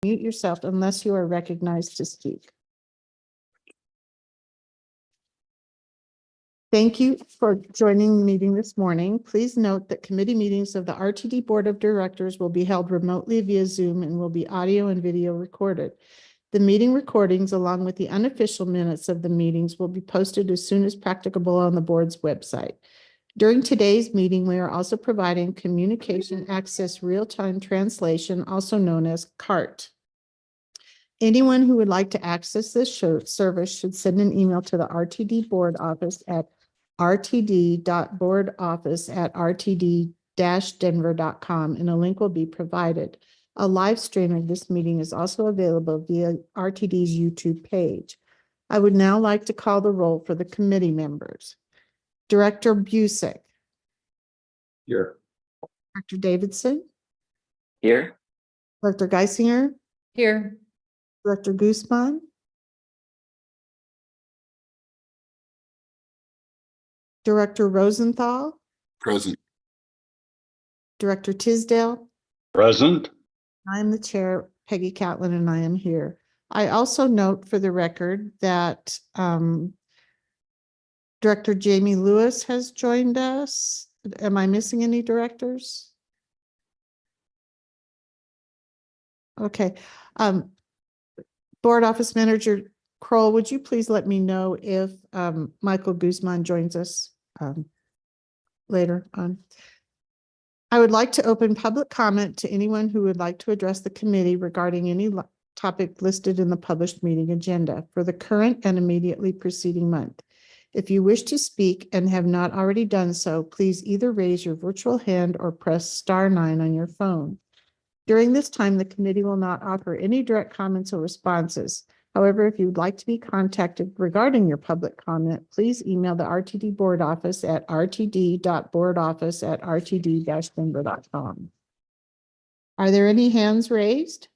mute yourself unless you are recognized to speak. Thank you for joining the meeting this morning. Please note that committee meetings of the RTD Board of Directors will be held remotely via Zoom and will be audio and video recorded. The meeting recordings, along with the unofficial minutes of the meetings, will be posted as soon as practicable on the board's website. During today's meeting, we are also providing communication access real-time translation, also known as CART. Anyone who would like to access this service should send an email to the RTD board office at rtd.boardoffice@rtd-denver.com, and a link will be provided. A live stream of this meeting is also available via RTD's YouTube page. I would now like to call the roll for the committee members. Director Busick. Here. Dr. Davidson. Here. Dr. Geisinger. Here. Director Guzman. Director Rosenthal. Present. Director Tisdale. Present. I am the chair, Peggy Catlin, and I am here. I also note for the record that Director Jamie Lewis has joined us. Am I missing any directors? Okay. Board Office Manager Kroll, would you please let me know if Michael Guzman joins us later on? I would like to open public comment to anyone who would like to address the committee regarding any topic listed in the published meeting agenda for the current and immediately preceding month. If you wish to speak and have not already done so, please either raise your virtual hand or press *9 on your phone. During this time, the committee will not offer any direct comments or responses. However, if you would like to be contacted regarding your public comment, please email the RTD board office at rtd.boardoffice@rtd-denver.com. Are there any hands raised?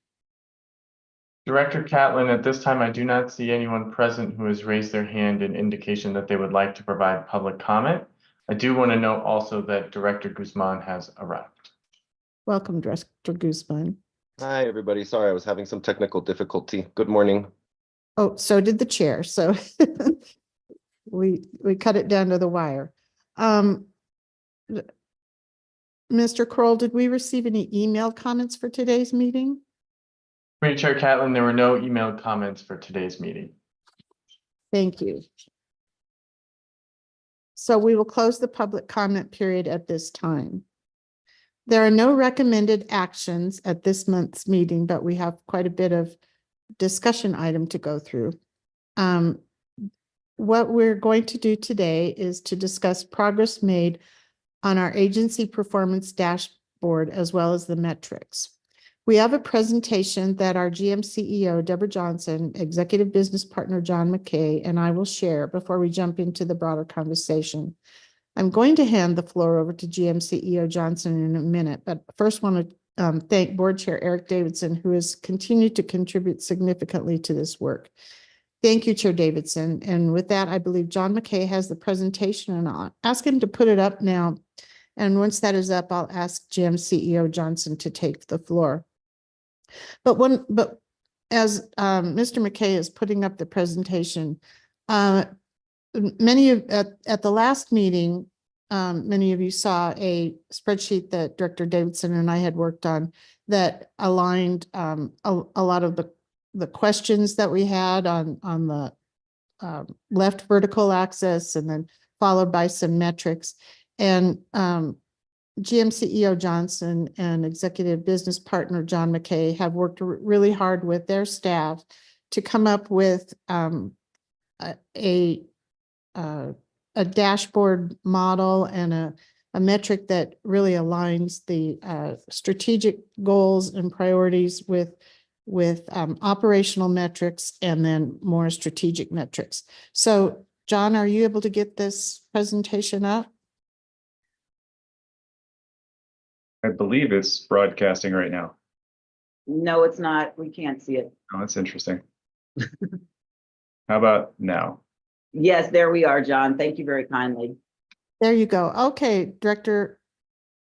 Director Catlin, at this time, I do not see anyone present who has raised their hand in indication that they would like to provide public comment. I do want to note also that Director Guzman has arrived. Welcome, Director Guzman. Hi, everybody. Sorry, I was having some technical difficulty. Good morning. Oh, so did the chair. So we cut it down to the wire. Mr. Kroll, did we receive any email comments for today's meeting? Committee Chair Catlin, there were no emailed comments for today's meeting. Thank you. So we will close the public comment period at this time. There are no recommended actions at this month's meeting, but we have quite a bit of discussion item to go through. What we're going to do today is to discuss progress made on our agency performance dashboard as well as the metrics. We have a presentation that our GM CEO, Deborah Johnson, Executive Business Partner John McKay, and I will share before we jump into the broader conversation. I'm going to hand the floor over to GM CEO Johnson in a minute, but first want to thank Board Chair Eric Davidson, who has continued to contribute significantly to this work. Thank you, Chair Davidson. And with that, I believe John McKay has the presentation, and I'll ask him to put it up now. And once that is up, I'll ask GM CEO Johnson to take the floor. But as Mr. McKay is putting up the presentation, many of at the last meeting, many of you saw a spreadsheet that Director Davidson and I had worked on that aligned a lot of the questions that we had on the left vertical axis, and then followed by some metrics. And GM CEO Johnson and Executive Business Partner John McKay have worked really hard with their staff to come up with a dashboard model and a metric that really aligns the strategic goals and priorities with operational metrics and then more strategic metrics. So, John, are you able to get this presentation up? I believe it's broadcasting right now. No, it's not. We can't see it. Oh, that's interesting. How about now? Yes, there we are, John. Thank you very kindly. There you go. Okay, Director,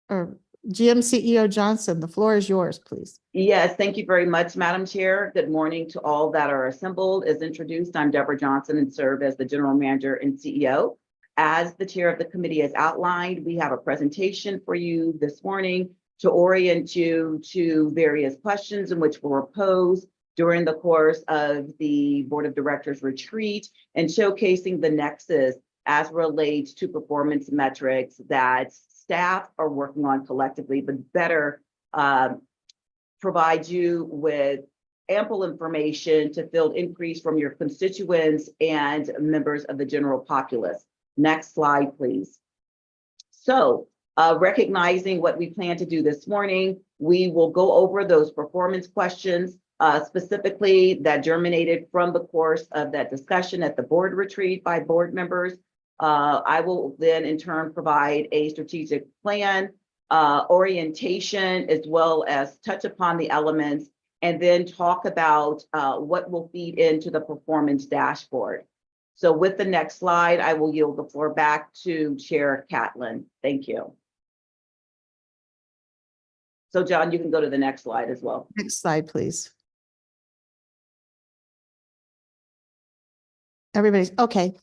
or GM CEO Johnson, the floor is yours, please. Yes, thank you very much, Madam Chair. Good morning to all that are assembled. As introduced, I'm Deborah Johnson and serve as the General Manager and CEO. As the Chair of the committee has outlined, we have a presentation for you this morning to orient you to various questions in which were posed during the course of the Board of Directors retreat and showcasing the nexus as relates to performance metrics that staff are working on collectively, but better provide you with ample information to field inquiries from your constituents and members of the general populace. Next slide, please. So recognizing what we plan to do this morning, we will go over those performance questions specifically that germinated from the course of that discussion at the board retreat by board members. I will then in turn provide a strategic plan, orientation, as well as touch upon the elements, and then talk about what will feed into the performance dashboard. So with the next slide, I will yield the floor back to Chair Catlin. Thank you. So John, you can go to the next slide as well. Next slide, please. Everybody's okay.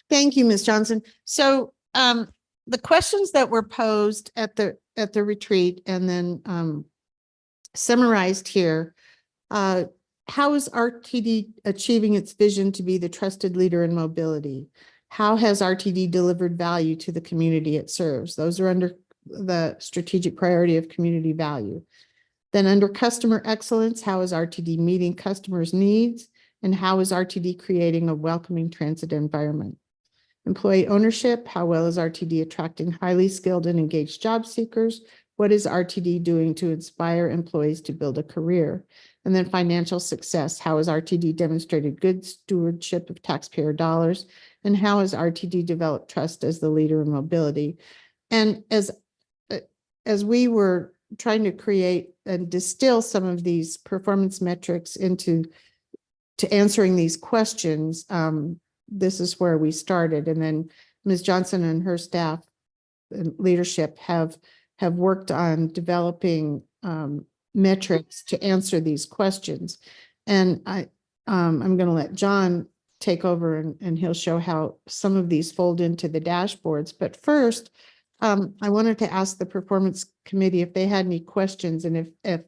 Thank you, Ms. Johnson. So the questions that were posed at the retreat and then summarized here, how is RTD achieving its vision to be the trusted leader in mobility? How has RTD delivered value to the community it serves? Those are under the strategic priority of community value. Then under customer excellence, how is RTD meeting customers' needs? And how is RTD creating a welcoming transit environment? Employee ownership, how well is RTD attracting highly skilled and engaged job seekers? What is RTD doing to inspire employees to build a career? And then financial success, how has RTD demonstrated good stewardship of taxpayer dollars? And how has RTD developed trust as the leader in mobility? And as we were trying to create and distill some of these performance metrics into answering these questions, this is where we started. And then Ms. Johnson and her staff and leadership have worked on developing metrics to answer these questions. And I'm going to let John take over and he'll show how some of these fold into the dashboards. But first, I wanted to ask the performance committee if they had any questions, and if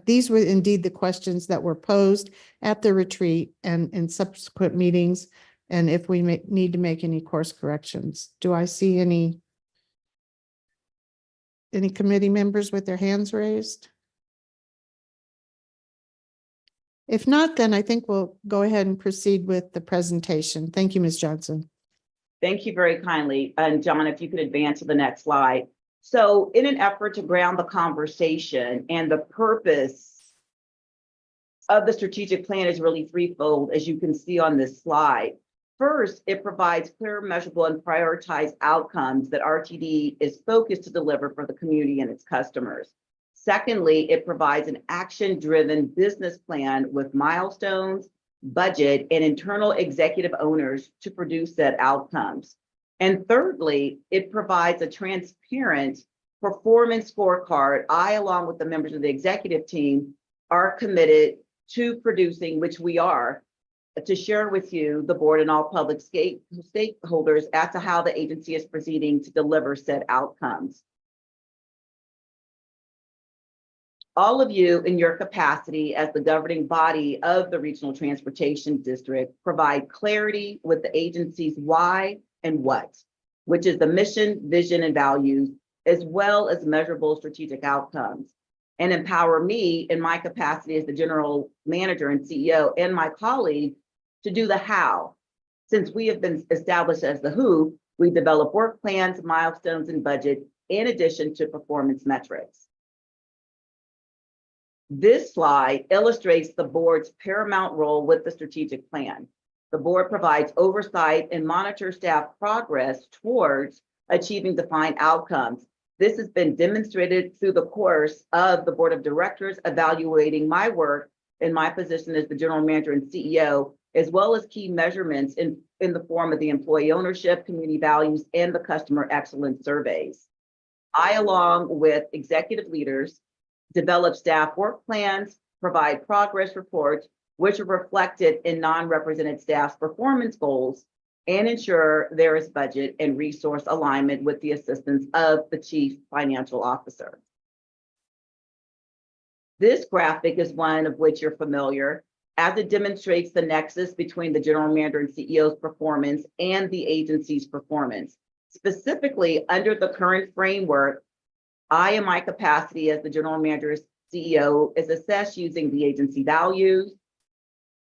these were indeed the questions that were posed at the retreat and in subsequent meetings, and if we need to make any course corrections. Do I see any committee members with their hands raised? If not, then I think we'll go ahead and proceed with the presentation. Thank you, Ms. Johnson. Thank you very kindly. And John, if you could advance to the next slide. So in an effort to ground the conversation, and the purpose of the strategic plan is really threefold, as you can see on this slide. First, it provides clear, measurable, and prioritized outcomes that RTD is focused to deliver for the community and its customers. Secondly, it provides an action-driven business plan with milestones, budget, and internal executive owners to produce said outcomes. And thirdly, it provides a transparent performance scorecard. I, along with the members of the executive team, are committed to producing, which we are, to share with you, the board and all public stakeholders, as to how the agency is proceeding to deliver said outcomes. All of you in your capacity as the governing body of the Regional Transportation District provide clarity with the agency's why and what, which is the mission, vision, and values, as well as measurable strategic outcomes, and empower me in my capacity as the general manager and CEO and my colleagues to do the how. Since we have been established as the who, we develop work plans, milestones, and budget in addition to performance metrics. This slide illustrates the board's paramount role with the strategic plan. The board provides oversight and monitors staff progress towards achieving defined outcomes. This has been demonstrated through the course of the board of directors evaluating my work in my position as the general manager and CEO, as well as key measurements in the form of the employee ownership, community values, and the customer excellence surveys. I, along with executive leaders, develop staff work plans, provide progress reports, which are reflected in non-represented staff's performance goals, and ensure there is budget and resource alignment with the assistance of the Chief Financial Officer. This graphic is one of which you're familiar, as it demonstrates the nexus between the general manager and CEO's performance and the agency's performance. Specifically, under the current framework, I, in my capacity as the general manager CEO, is assessed using the agency values,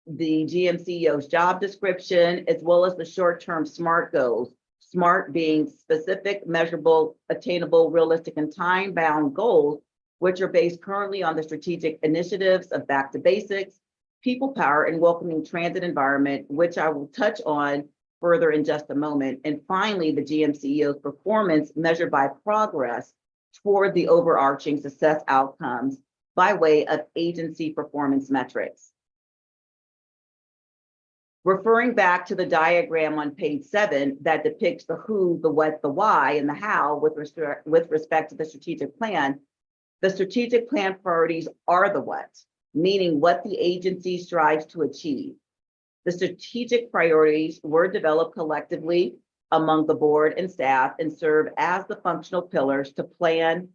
the GM CEO's job description, as well as the short-term SMART goals. SMART being specific, measurable, attainable, realistic, and time-bound goals, which are based currently on the strategic initiatives of Back to Basics, People Power, and Welcoming Transit Environment, which I will touch on further in just a moment. And finally, the GM CEO's performance measured by progress toward the overarching success outcomes by way of agency performance metrics. Referring back to the diagram on page 7 that depicts the who, the what, the why, and the how with respect to the strategic plan, the strategic plan priorities are the what, meaning what the agency strives to achieve. The strategic priorities were developed collectively among the board and staff and serve as the functional pillars to plan,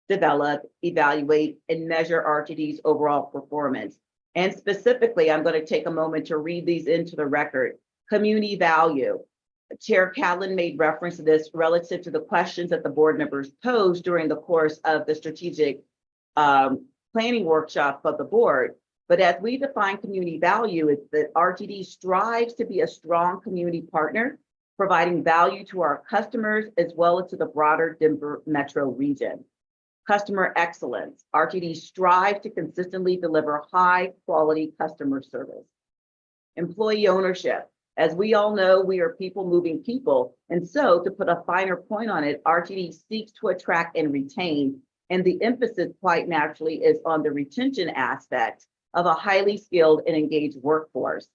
develop, evaluate, and measure RTD's overall performance. And specifically, I'm going to take a moment to read these into the record. Community value. Chair Catlin made reference to this relative to the questions that the board members posed during the course of the strategic planning workshop of the board. But as we define community value, it's that RTD strives to be a strong community partner, providing value to our customers as well as to the broader Denver metro region. Customer excellence. RTD strives to consistently deliver high quality customer service. Employee ownership. As we all know, we are people moving people. And so to put a finer point on it, RTD seeks to attract and retain. And the emphasis quite naturally is on the retention aspect of a highly skilled and engaged workforce.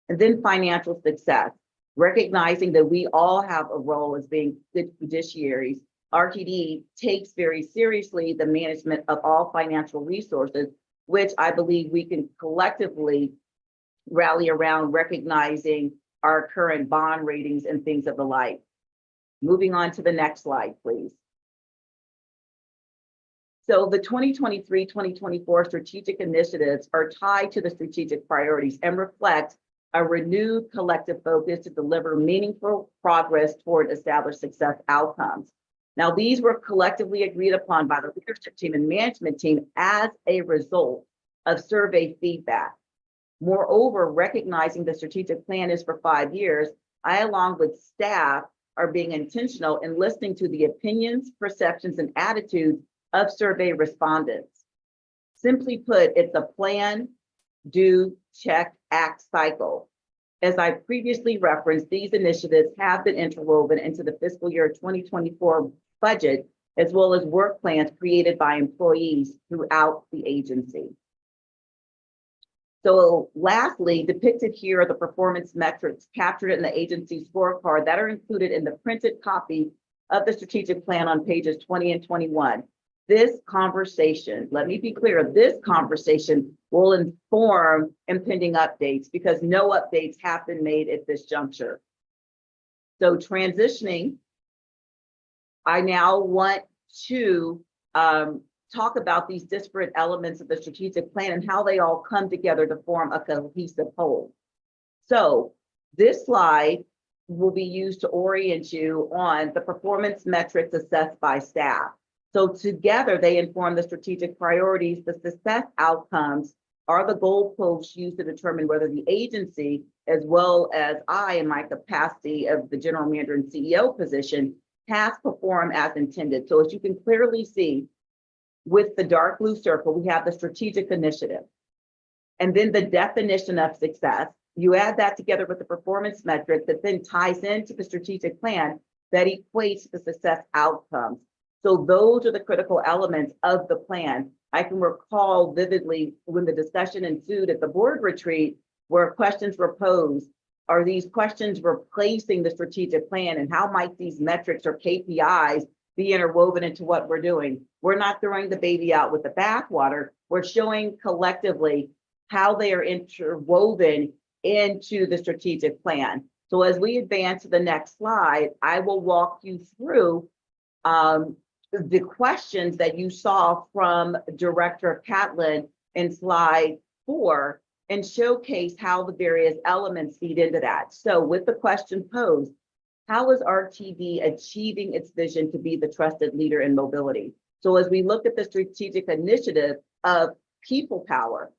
And then financial success, recognizing that we all have a role as being good fiduciaries. RTD takes very seriously the management of all financial resources, which I believe we can collectively rally around recognizing our current bond ratings and things of the like. Moving on to the next slide, please. So the 2023-2024 strategic initiatives are tied to the strategic priorities and reflect a renewed collective focus to deliver meaningful progress toward established success outcomes. Now, these were collectively agreed upon by the leadership team and management team as a result of survey feedback. Moreover, recognizing the strategic plan is for 5 years, I, along with staff, are being intentional in listening to the opinions, perceptions, and attitudes of survey respondents. Simply put, it's a plan, do, check, act cycle. As I previously referenced, these initiatives have been interwoven into the fiscal year 2024 budget, as well as work plans created by employees throughout the agency. So lastly, depicted here are the performance metrics captured in the agency scorecard that are included in the printed copy of the strategic plan on pages 20 and 21. This conversation, let me be clear, this conversation will inform impending updates because no updates have been made at this juncture. So transitioning, I now want to talk about these disparate elements of the strategic plan and how they all come together to form a cohesive whole. So this slide will be used to orient you on the performance metrics assessed by staff. So together they inform the strategic priorities. The success outcomes are the goalposts used to determine whether the agency, as well as I in my capacity of the general manager and CEO position, has performed as intended. So as you can clearly see, with the dark blue circle, we have the strategic initiative. And then the definition of success, you add that together with the performance metric that then ties into the strategic plan that equates the success outcomes. So those are the critical elements of the plan. I can recall vividly when the discussion ensued at the board retreat where questions were posed. Are these questions replacing the strategic plan, and how might these metrics or KPIs be interwoven into what we're doing. We're not throwing the baby out with the bathwater. We're showing collectively how they are interwoven into the strategic plan. So as we advance to the next slide, I will walk you through the questions that you saw from Director Catlin in slide 4 and showcase how the various elements feed into that. So with the question posed, how is RTD achieving its vision to be the trusted leader in mobility? So as we look at the strategic initiative of people power,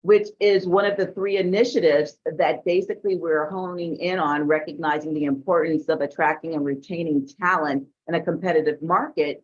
which is one of the 3 initiatives that basically we're honing in on, recognizing the importance of attracting and retaining talent in a competitive market.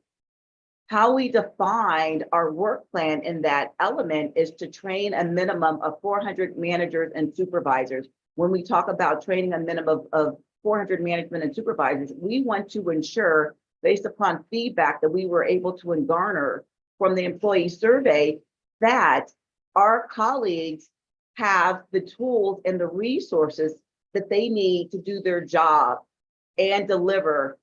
How we defined our work plan in that element is to train a minimum of 400 managers and supervisors. When we talk about training a minimum of 400 management and supervisors, we want to ensure, based upon feedback that we were able to garner from the employee survey, that our colleagues have the tools and the resources that they need to do their job and deliver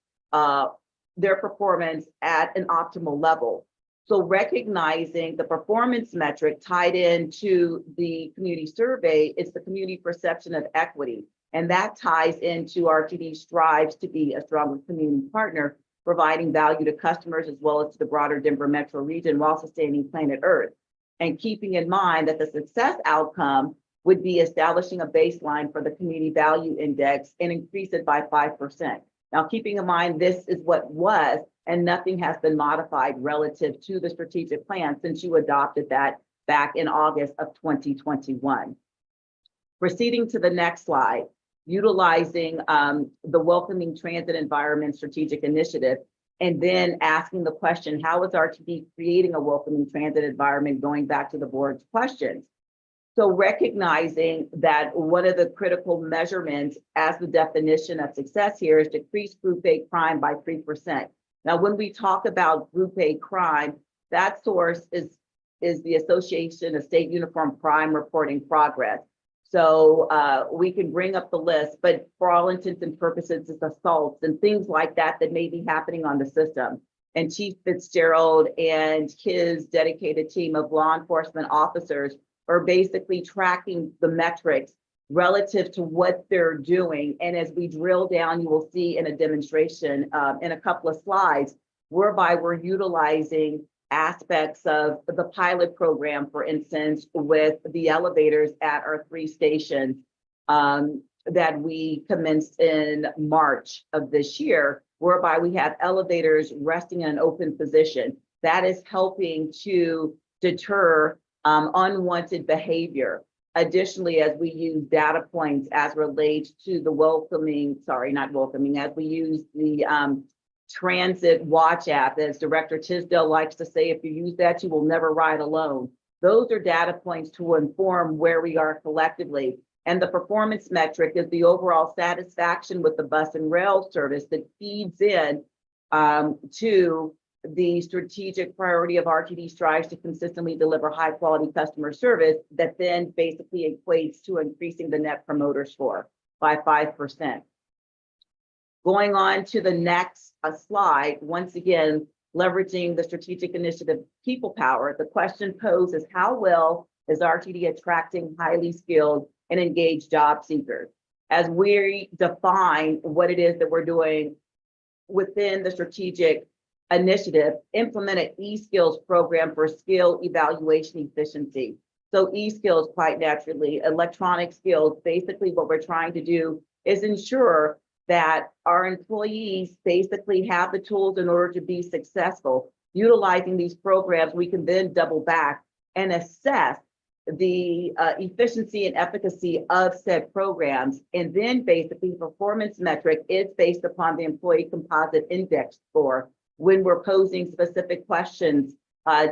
their performance at an optimal level. So recognizing the performance metric tied into the community survey is the community perception of equity. And that ties into RTD strives to be a stronger community partner, providing value to customers as well as to the broader Denver metro region while sustaining planet Earth. And keeping in mind that the success outcome would be establishing a baseline for the community value index and increase it by 5%. Now, keeping in mind, this is what was, and nothing has been modified relative to the strategic plan since you adopted that back in August of 2021. Proceeding to the next slide, utilizing the Welcoming Transit Environment Strategic Initiative, and then asking the question, how is RTD creating a welcoming transit environment, going back to the board's questions? So recognizing that one of the critical measurements as the definition of success here is decrease Group A crime by 3%. Now, when we talk about Group A crime, that source is the Association of State Uniform Crime Reporting Progress. So we can bring up the list, but for all intents and purposes, it's assaults and things like that that may be happening on the system. And Chief Fitzgerald and his dedicated team of law enforcement officers are basically tracking the metrics relative to what they're doing. And as we drill down, you will see in a demonstration in a couple of slides, whereby we're utilizing aspects of the pilot program, for instance, with the elevators at our 3 stations that we commenced in March of this year, whereby we have elevators resting in an open position. That is helping to deter unwanted behavior. Additionally, as we use data points as relates to the as we use the Transit Watch app, as Director Tisdale likes to say, if you use that, you will never ride alone. Those are data points to inform where we are collectively. And the performance metric is the overall satisfaction with the bus and rail service that feeds in to the strategic priority of RTD strives to consistently deliver high quality customer service that then basically equates to increasing the Net Promoter Score by 5%. Going on to the next slide, once again, leveraging the strategic initiative People Power, the question posed is how well is RTD attracting highly skilled and engaged job seekers? As we define what it is that we're doing within the strategic initiative, implement an e-skills program for skill evaluation efficiency. So e-skills, quite naturally, electronic skills, basically what we're trying to do is ensure that our employees basically have the tools in order to be successful. Utilizing these programs, we can then double back and assess the efficiency and efficacy of said programs. And then basically performance metric is based upon the employee composite index score when we're posing specific questions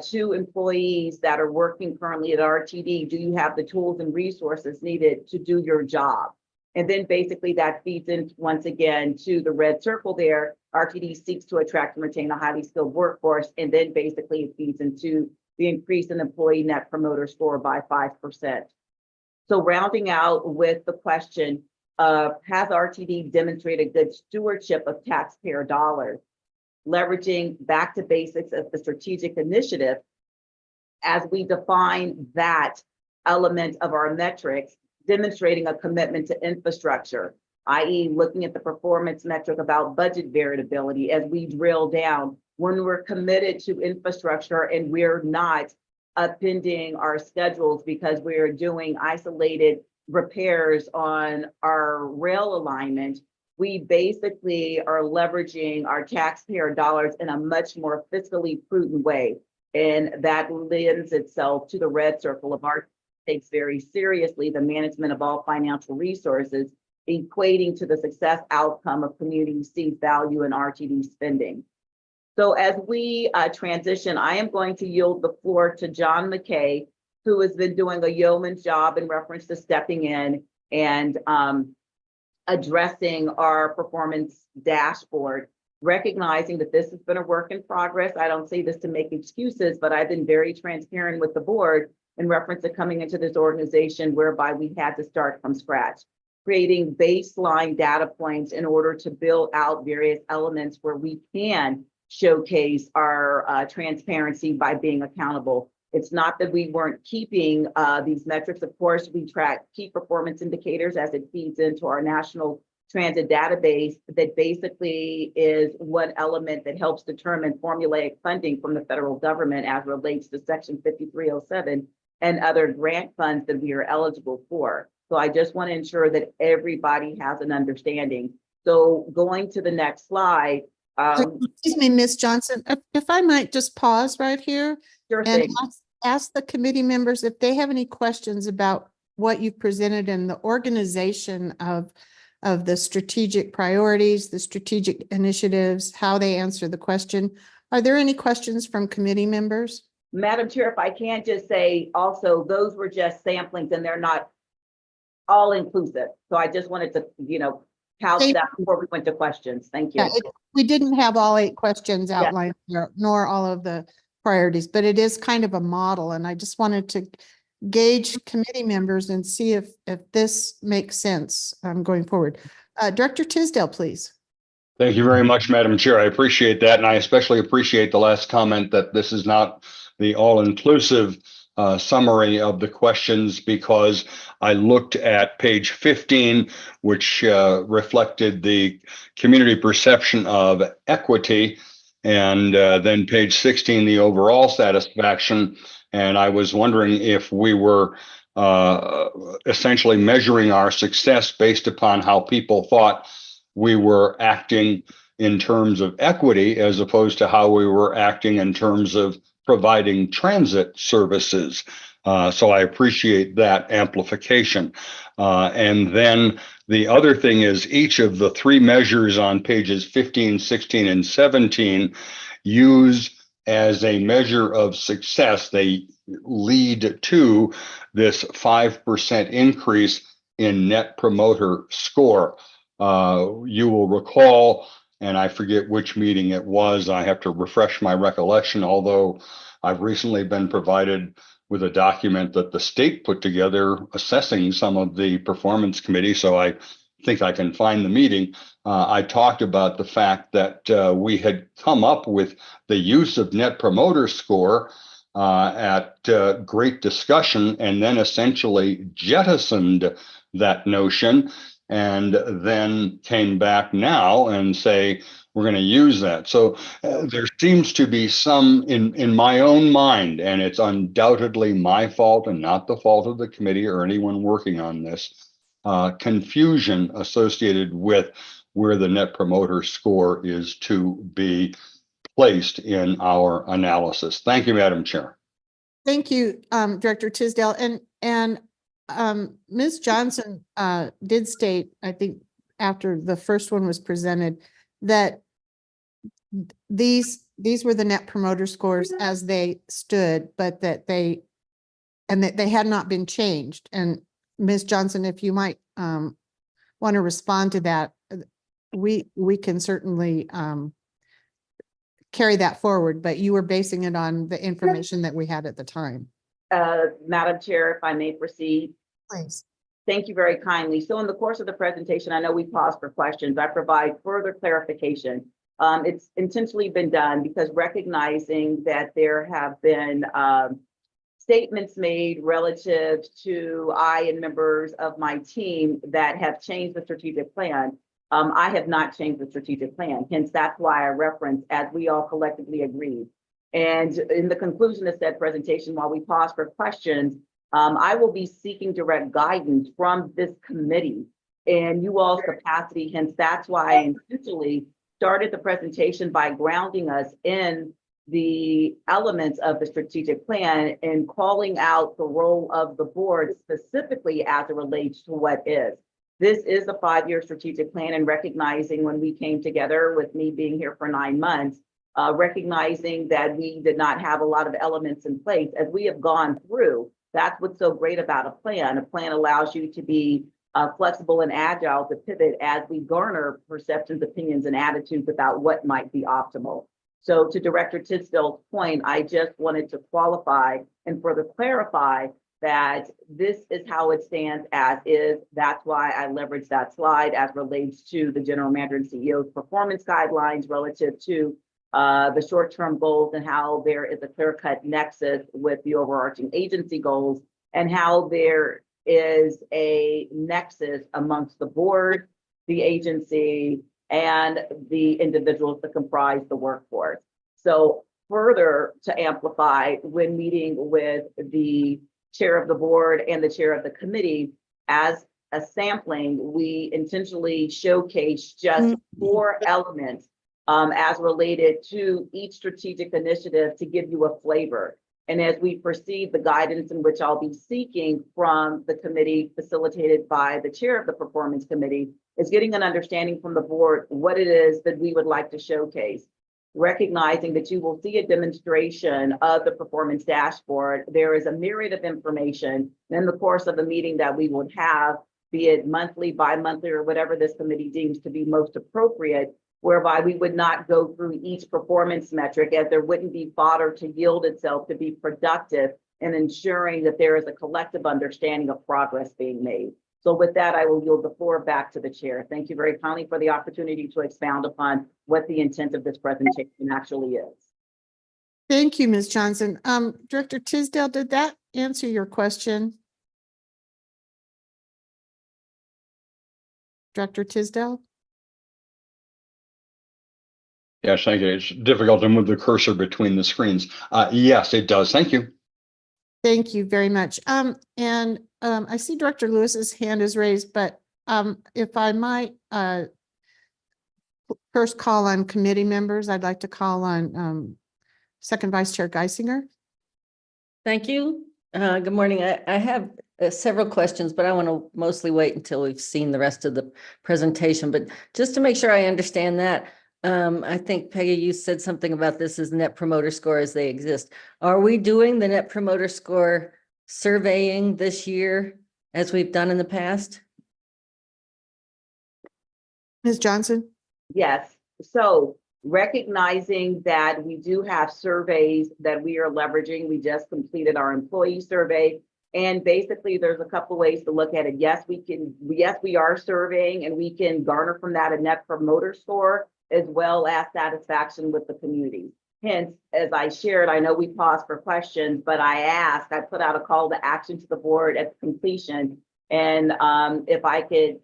to employees that are working currently at RTD. Do you have the tools and resources needed to do your job? And then basically that feeds in once again to the red circle there. RTD seeks to attract and retain a highly skilled workforce. And then basically it feeds into the increase in employee Net Promoter Score by 5%. So rounding out with the question of has RTD demonstrated good stewardship of taxpayer dollars? leveraging back to basics of the strategic initiative as we define that element of our metrics, demonstrating a commitment to infrastructure, i.e. looking at the performance metric about budget variability as we drill down when we're committed to infrastructure and we're not appending our schedules because we're doing isolated repairs on our rail alignment. We basically are leveraging our taxpayer dollars in a much more fiscally prudent way. And that lends itself to the red circle of our takes very seriously the management of all financial resources, equating to the success outcome of community sees value in RTD spending. So as we transition, I am going to yield the floor to John McKay, who has been doing a yeoman's job in reference to stepping in and addressing our performance dashboard, recognizing that this has been a work in progress. I don't say this to make excuses, but I've been very transparent with the board in reference to coming into this organization whereby we had to start from scratch, creating baseline data points in order to build out various elements where we can showcase our transparency by being accountable. It's not that we weren't keeping these metrics. Of course, we track key performance indicators as it feeds into our national transit database that basically is one element that helps determine formulaic funding from the federal government as relates to Section 5307 and other grant funds that we are eligible for. So I just want to ensure that everybody has an understanding. So going to the next slide. Excuse me, Ms. Johnson, if I might just pause right here Sure and thing. ask the committee members if they have any questions about what you've presented and the organization of the strategic priorities, the strategic initiatives, how they answer the question. Are there any questions from committee members? Madam Chair, if I can just say also, those were just samplings and they're not all inclusive. So I just wanted to, couch that before we went to questions. Thank you. Yeah, we didn't have all 8 questions Yeah. outlined here, nor all of the priorities, but it is kind of a model. And I just wanted to gauge committee members and see if this makes sense going forward. Director Tisdale, please. Thank you very much, Madam Chair. I appreciate that. And I especially appreciate the last comment that this is not the all-inclusive summary of the questions, because I looked at page 15, which reflected the community perception of equity, and then page 16, the overall satisfaction. And I was wondering if we were essentially measuring our success based upon how people thought we were acting in terms of equity, as opposed to how we were acting in terms of providing transit services. So I appreciate that amplification. And then the other thing is each of the 3 measures on pages 15, 16, and 17 use as a measure of success. They lead to this 5% increase in Net Promoter Score. You will recall, and I forget which meeting it was, I have to refresh my recollection, although I've recently been provided with a document that the state put together assessing some of the performance committee, so I think I can find the meeting. I talked about the fact that we had come up with the use of Net Promoter Score at great discussion, and then essentially jettisoned that notion, and then came back now and say, we're going to use that. So there seems to be some in my own mind, and it's undoubtedly my fault and not the fault of the committee or anyone working on this, confusion associated with where the Net Promoter Score is to be placed in our analysis. Thank you, Madam Chair. Thank you, Director Tisdale. And Ms. Johnson did state, I think after the first one was presented, that these were the Net Promoter Scores as they stood, but that they had not been changed. And Ms. Johnson, if you might want to respond to that, we can certainly carry that forward, but you were basing it on the information that we had at the time. Madam Chair, if I may proceed. Please. Thank you very kindly. So in the course of the presentation, I know we paused for questions. I provide further clarification. It's intentionally been done because recognizing that there have been statements made relative to I and members of my team that have changed the strategic plan. I have not changed the strategic plan. Hence, that's why I referenced as we all collectively agreed. And in the conclusion of said presentation, while we pause for questions, I will be seeking direct guidance from this committee and you all's capacity. Hence, that's why I intentionally started the presentation by grounding us in the elements of the strategic plan and calling out the role of the board specifically as it relates to what is. This is a 5-year strategic plan, and recognizing when we came together with me being here for 9 months, recognizing that we did not have a lot of elements in place as we have gone through. That's what's so great about a plan. A plan allows you to be flexible and agile to pivot as we garner perceptions, opinions, and attitudes about what might be optimal. So to Director Tisdale's point, I just wanted to qualify and further clarify that this is how it stands as is. That's why I leveraged that slide as relates to the general manager and CEO's performance guidelines relative to the short-term goals and how there is a clear-cut nexus with the overarching agency goals and how there is a nexus amongst the board, the agency, and the individuals that comprise the workforce. So further to amplify, when meeting with the chair of the board and the chair of the committee, as a sampling, we intentionally showcase just 4 elements as related to each strategic initiative to give you a flavor. And as we proceed, the guidance in which I'll be seeking from the committee facilitated by the chair of the performance committee is getting an understanding from the board what it is that we would like to showcase. Recognizing that you will see a demonstration of the performance dashboard. There is a myriad of information in the course of a meeting that we would have, be it monthly, bi-monthly, or whatever this committee deems to be most appropriate, whereby we would not go through each performance metric as there wouldn't be fodder to yield itself to be productive in ensuring that there is a collective understanding of progress being made. So with that, I will yield the floor back to the chair. Thank you very kindly for the opportunity to expound upon what the intent of this presentation actually is. Thank you, Ms. Johnson. Director Tisdale, did that answer your question? Director Tisdale? Yes, thank you. It's difficult to move the cursor between the screens. Yes, it does. Thank you. Thank you very much. I see Director Lewis's hand is raised, but if I might first call on committee members, I'd like to call on Second Vice Chair Geisinger. Thank you. Good morning. I have several questions, but I want to mostly wait until we've seen the rest of the presentation. But just to make sure I understand that, I think, Peggy, you said something about this as Net Promoter Score as they exist. Are we doing the Net Promoter Score surveying this year as we've done in the past? Ms. Johnson? Yes. So recognizing that we do have surveys that we are leveraging. We just completed our employee survey. And basically, there's a couple ways to look at it. Yes, we are surveying and we can garner from that a Net Promoter Score as well as satisfaction with the community. Hence, as I shared, I know we paused for questions, but I put out a call to action to the board at the completion. And if I could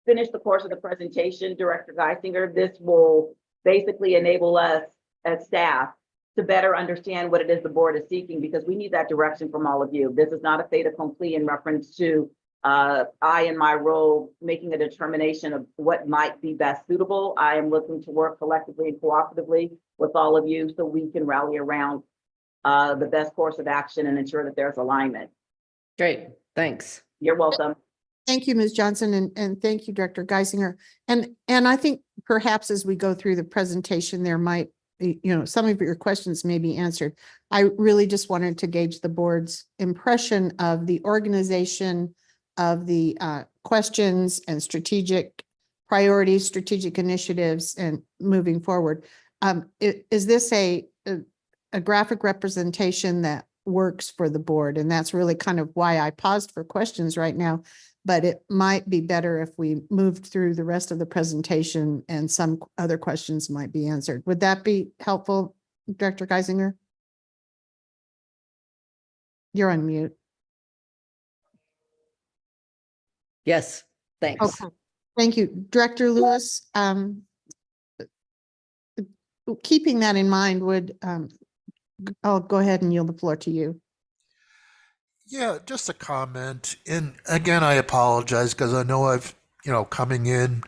finish the course of the presentation, Director Geisinger, this will basically enable us as staff to better understand what it is the board is seeking, because we need that direction from all of you. This is not a fait accompli in reference to I, in my role, making a determination of what might be best suitable. I am looking to work collectively and cooperatively with all of you so we can rally around the best course of action and ensure that there's alignment. Great, thanks. You're welcome. Thank you, Ms. Johnson, and thank you, Director Geisinger. And I think perhaps as we go through the presentation, there might, some of your questions may be answered. I really just wanted to gauge the board's impression of the organization of the questions and strategic priorities, strategic initiatives, and moving forward. Is this a graphic representation that works for the board? And that's really kind of why I paused for questions right now. but it might be better if we moved through the rest of the presentation and some other questions might be answered. Would that be helpful, Director Geisinger? You're on mute. Yes, thanks. Okay, thank you. Director Lewis, keeping that in mind, I'll go ahead and yield the floor to you. Yeah, just a comment. And again, I apologize because I know coming in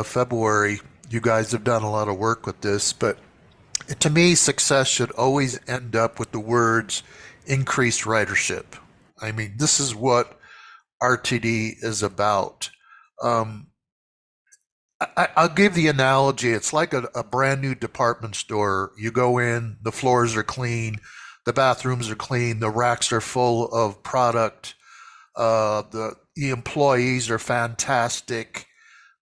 February, you guys have done a lot of work with this, but to me, success should always end up with the words increased ridership. I mean, this is what RTD is about. I'll give the analogy. It's like a brand new department store. You go in, the floors are clean, the bathrooms are clean, the racks are full of product. The employees are fantastic,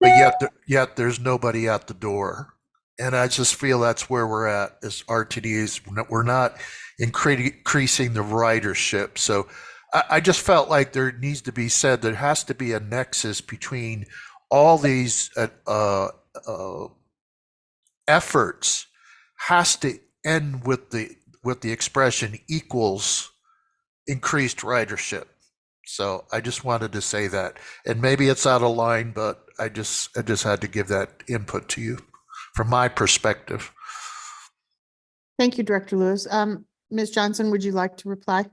but yet there's nobody at the door. And I just feel that's where we're at as RTDs. We're not increasing the ridership. So I just felt like there needs to be said there has to be a nexus between all these efforts has to end with the expression equals increased ridership. So I just wanted to say that, and maybe it's out of line, but I just had to give that input to you from my perspective. Thank you, Director Lewis. Ms. Johnson, would you like to reply?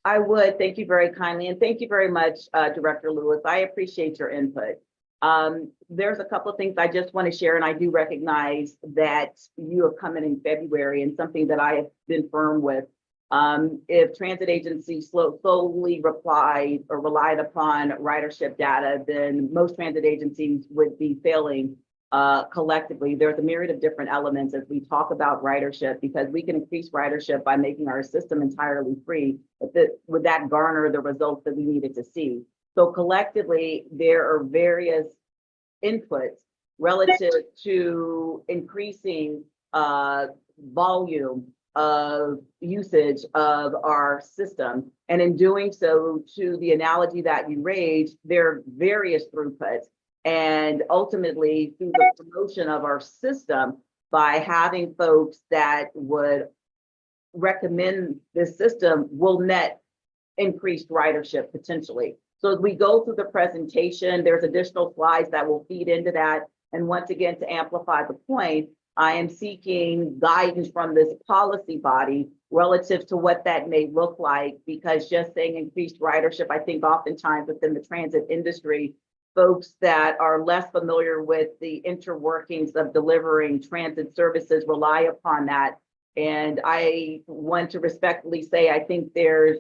I would. Thank you very kindly. And thank you very much, Director Lewis. I appreciate your input. There's a couple of things I just want to share, and I do recognize that you have come in February, and something that I have been firm with. If transit agencies solely relied upon ridership data, then most transit agencies would be failing collectively. There's a myriad of different elements as we talk about ridership, because we can increase ridership by making our system entirely free, but would that garner the results that we needed to see? So collectively, there are various inputs relative to increasing volume of usage of our system. And in doing so, to the analogy that you raised, there are various throughputs. And ultimately, through the promotion of our system, by having folks that would recommend this system, will net increased ridership potentially. So as we go through the presentation, there's additional slides that will feed into that. And once again, to amplify the point, I am seeking guidance from this policy body relative to what that may look like, because just saying increased ridership, I think oftentimes within the transit industry, folks that are less familiar with the interworkings of delivering transit services rely upon that. And I want to respectfully say, I think there's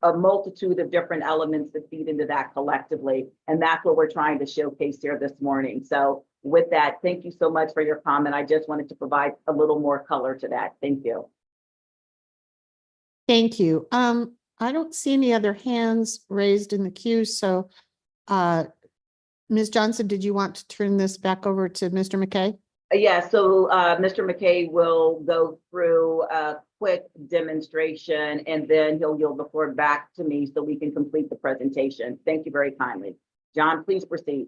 a multitude of different elements that feed into that collectively. And that's what we're trying to showcase here this morning. So with that, thank you so much for your comment. I just wanted to provide a little more color to that. Thank you. Thank you. I don't see any other hands raised in the queue. So Ms. Johnson, did you want to turn this back over to Mr. McKay? Yeah, so Mr. McKay will go through a quick demonstration, and then he'll yield the floor back to me so we can complete the presentation. Thank you very kindly. John, please proceed.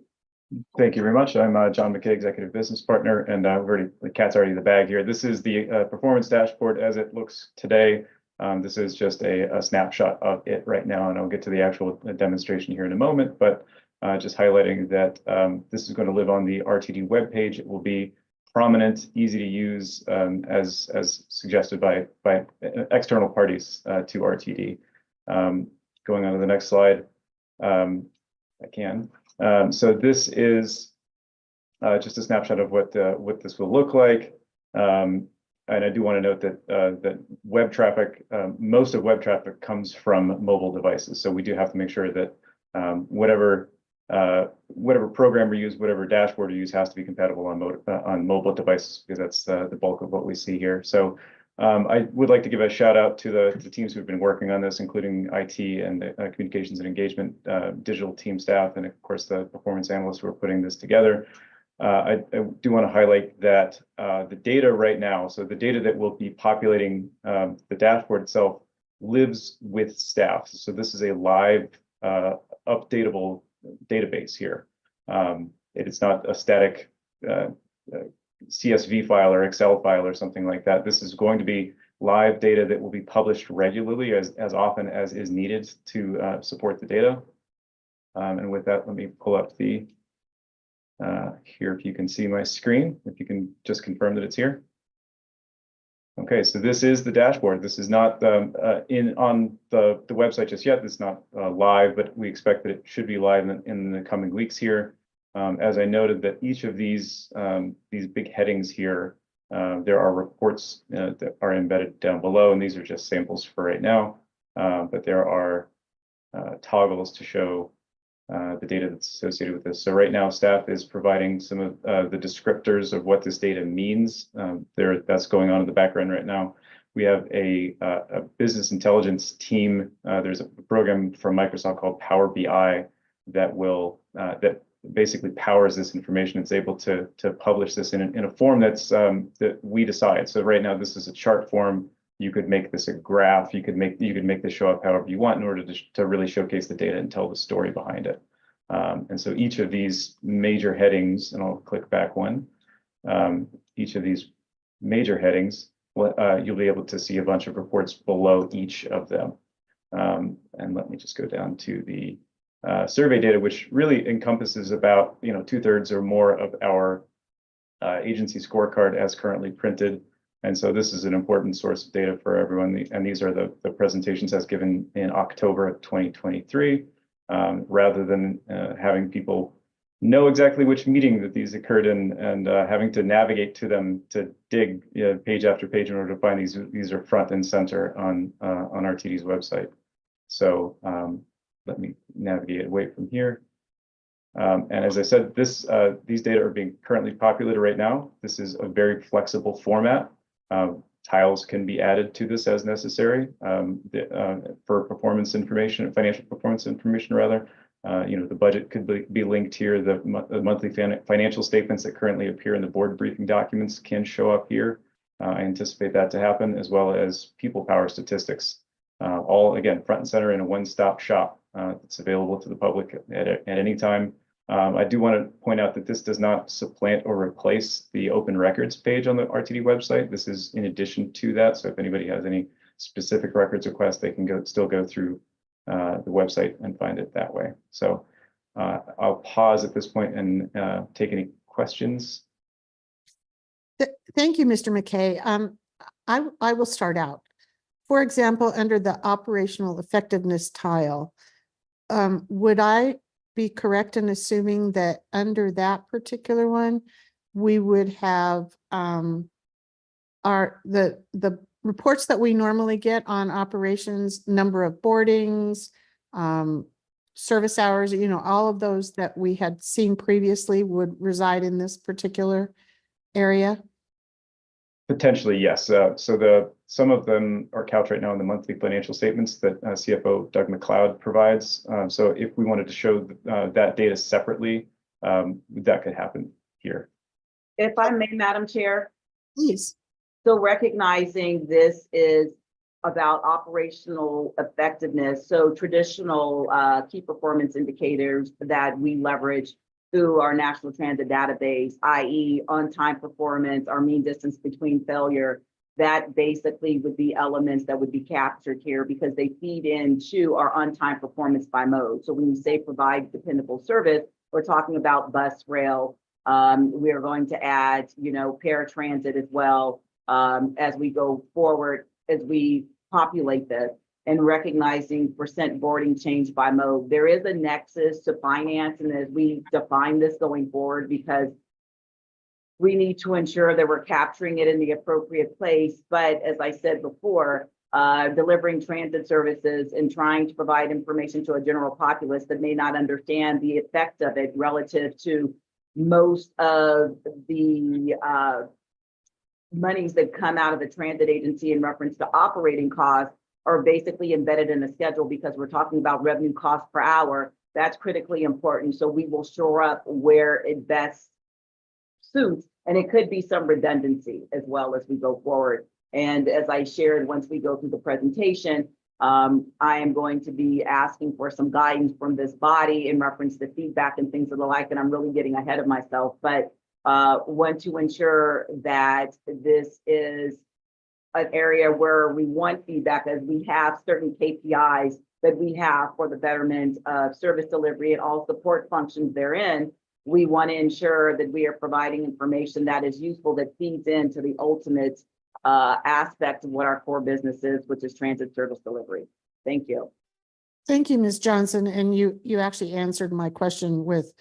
Thank you very much. I'm John McKay, Executive Business Partner, and the cat's already in the bag here. This is the performance dashboard as it looks today. This is just a snapshot of it right now, and I'll get to the actual demonstration here in a moment, but just highlighting that this is going to live on the RTD webpage. It will be prominent, easy to use, as suggested by external parties to RTD. Going on to the next slide, I can. So this is just a snapshot of what this will look like. And I do want to note that that web traffic, most of web traffic comes from mobile devices. So we do have to make sure that whatever program we use, whatever dashboard we use, has to be compatible on mobile devices, because that's the bulk of what we see here. So I would like to give a shout out to the teams who've been working on this, including IT and the communications and engagement digital team staff, and of course the performance analysts who are putting this together. I do want to highlight that the data right now, so the data that will be populating the dashboard itself, lives with staff. So this is a live updatable database here. It is not a static CSV file or Excel file or something like that. This is going to be live data that will be published regularly as often as is needed to support the data. And with that, let me pull up the here, if you can see my screen, if you can just confirm that it's here. Okay, so this is the dashboard. This is not on the website just yet. This is not live, but we expect that it should be live in the coming weeks here. As I noted, that each of these big headings here, there are reports that are embedded down below, and these are just samples for right now. But there are toggles to show the data that's associated with this. So right now, staff is providing some of the descriptors of what this data means. That's going on in the background right now. We have a business intelligence team. There's a program from Microsoft called Power BI that will that basically powers this information. It's able to publish this in a form that's that we decide. So right now, this is a chart form. You could make this a graph. You could make this show up however you want in order to really showcase the data and tell the story behind it. And so each of these major headings, and I'll click back one. Each of these major headings, you'll be able to see a bunch of reports below each of them. And let me just go down to the survey data, which really encompasses about 2/3 or more of our agency scorecard as currently printed. And so this is an important source of data for everyone. And these are the presentations as given in October of 2023, rather than having people know exactly which meeting that these occurred in and having to navigate to them to dig page after page in order to find these. These are front and center on RTD's website. So let me navigate away from here. And as I said, these data are being currently populated right now. This is a very flexible format. Tiles can be added to this as necessary for performance information, financial performance information rather. The budget could be linked here. The monthly financial statements that currently appear in the board briefing documents can show up here. I anticipate that to happen, as well as people power statistics. All again, front and center in a one-stop shop that's available to the public at any time. I do want to point out that this does not supplant or replace the open records page on the RTD website. This is in addition to that. So if anybody has any specific records requests, they can still go through the website and find it that way. So I'll pause at this point and take any questions. Thank you, Mr. McKay. I will start out. For example, under the operational effectiveness tile, would I be correct in assuming that under that particular one, we would have the reports that we normally get on operations, number of boardings, service hours, all of those that we had seen previously would reside in this particular area? Potentially, yes. So some of them are couched right now in the monthly financial statements that CFO Doug McLeod provides. So if we wanted to show that data separately, that could happen here. If I may, Madam Chair. Please. So recognizing this is about operational effectiveness, so traditional key performance indicators that we leverage through our national transit database, i.e. on-time performance, our mean distance between failure, that basically would be elements that would be captured here because they feed into our on-time performance by mode. So when you say provide dependable service, we're talking about bus, rail. We are going to add, paratransit as well as we go forward, as we populate this. And recognizing percent boarding change by mode. There is a nexus to finance, and as we define this going forward, because we need to ensure that we're capturing it in the appropriate place. But as I said before, delivering transit services and trying to provide information to a general populace that may not understand the effect of it relative to most of the monies that come out of the transit agency in reference to operating costs are basically embedded in the schedule because we're talking about revenue cost per hour. That's critically important. So we will shore up where it best suits. And it could be some redundancy as well as we go forward. And as I shared, once we go through the presentation, I am going to be asking for some guidance from this body in reference to feedback and things of the like, and I'm really getting ahead of myself, but want to ensure that this is an area where we want feedback as we have certain KPIs that we have for the betterment of service delivery and all support functions therein. We want to ensure that we are providing information that is useful, that feeds into the ultimate aspect of what our core business is, which is transit service delivery. Thank you. Thank you, Ms. Johnson. And you actually answered my question with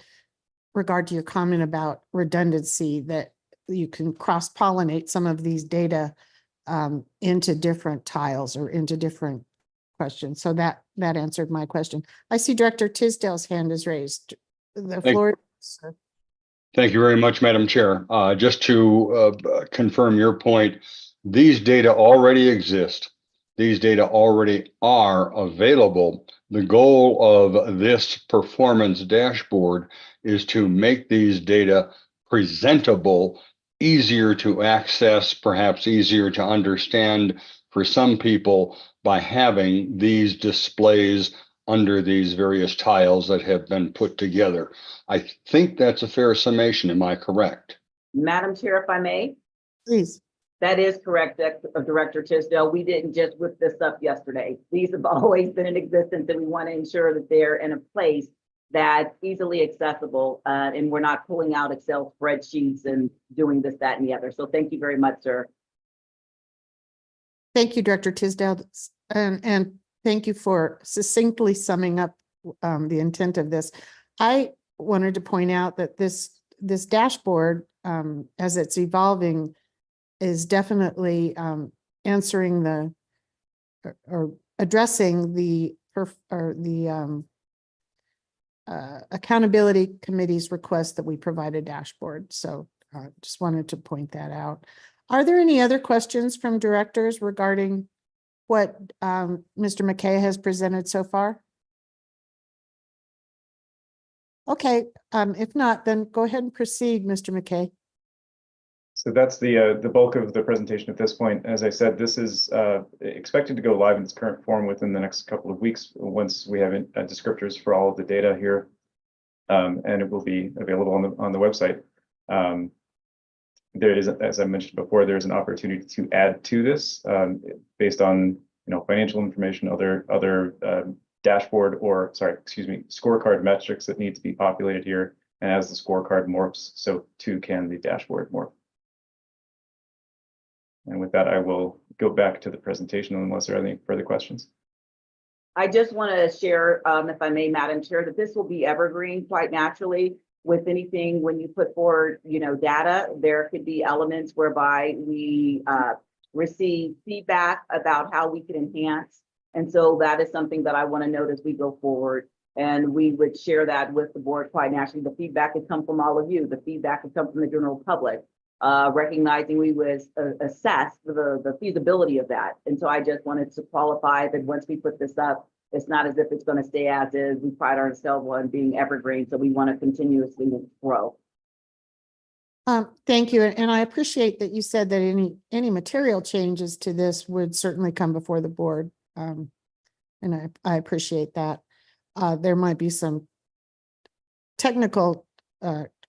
regard to your comment about redundancy, that you can cross-pollinate some of these data into different tiles or into different questions. So that answered my question. I see Director Tisdale's hand is raised. The floor. Sir. Thank you very much, Madam Chair. Just to confirm your point, these data already exist. These data already are available. The goal of this performance dashboard is to make these data presentable, easier to access, perhaps easier to understand for some people by having these displays under these various tiles that have been put together. I think that's a fair summation. Am I correct? Madam Chair, if I may. Please. That is correct, Director Tisdale. We didn't just whip this up yesterday. These have always been in existence, and we want to ensure that they're in a place that's easily accessible, and we're not pulling out Excel spreadsheets and doing this, that, and the other. So thank you very much, sir. Thank you, Director Tisdale, and thank you for succinctly summing up the intent of this. I wanted to point out that this dashboard, as it's evolving, is definitely answering or addressing the accountability committee's request that we provide a dashboard. So just wanted to point that out. Are there any other questions from directors regarding what Mr. McKay has presented so far? Okay, if not, then go ahead and proceed, Mr. McKay. So that's the bulk of the presentation at this point. As I said, this is expected to go live in its current form within the next couple of weeks once we have descriptors for all of the data here, and it will be available on the website. There is, as I mentioned before, there's an opportunity to add to this based on financial information, other dashboard or scorecard metrics that need to be populated here. And as the scorecard morphs, so too can the dashboard morph. And with that, I will go back to the presentation unless there are any further questions. I just want to share, if I may, Madam Chair, that this will be evergreen quite naturally. With anything, when you put forward, data, there could be elements whereby we receive feedback about how we can enhance. And so that is something that I want to note as we go forward. And we would share that with the board quite naturally. The feedback could come from all of you. The feedback could come from the general public. Recognizing we would assess the feasibility of that. And so I just wanted to qualify that once we put this up, it's not as if it's going to stay as is. We pride ourselves on being evergreen, so we want to continuously grow. Thank you. And I appreciate that you said that any material changes to this would certainly come before the board. And I appreciate that. There might be some technical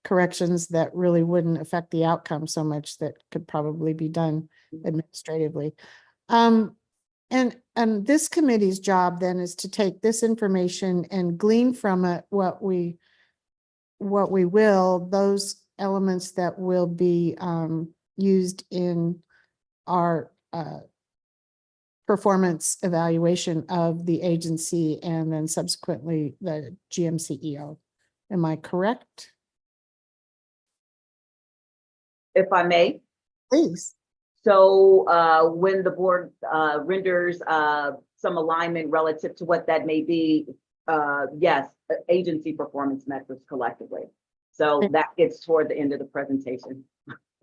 corrections that really wouldn't affect the outcome so much that could probably be done administratively. And this committee's job then is to take this information and glean from it what we will, those elements that will be used in our performance evaluation of the agency and then subsequently the GMCEO. Am I correct? If I may. Please. So when the board renders some alignment relative to what that may be, yes, agency performance metrics collectively. So that gets toward the end of the presentation.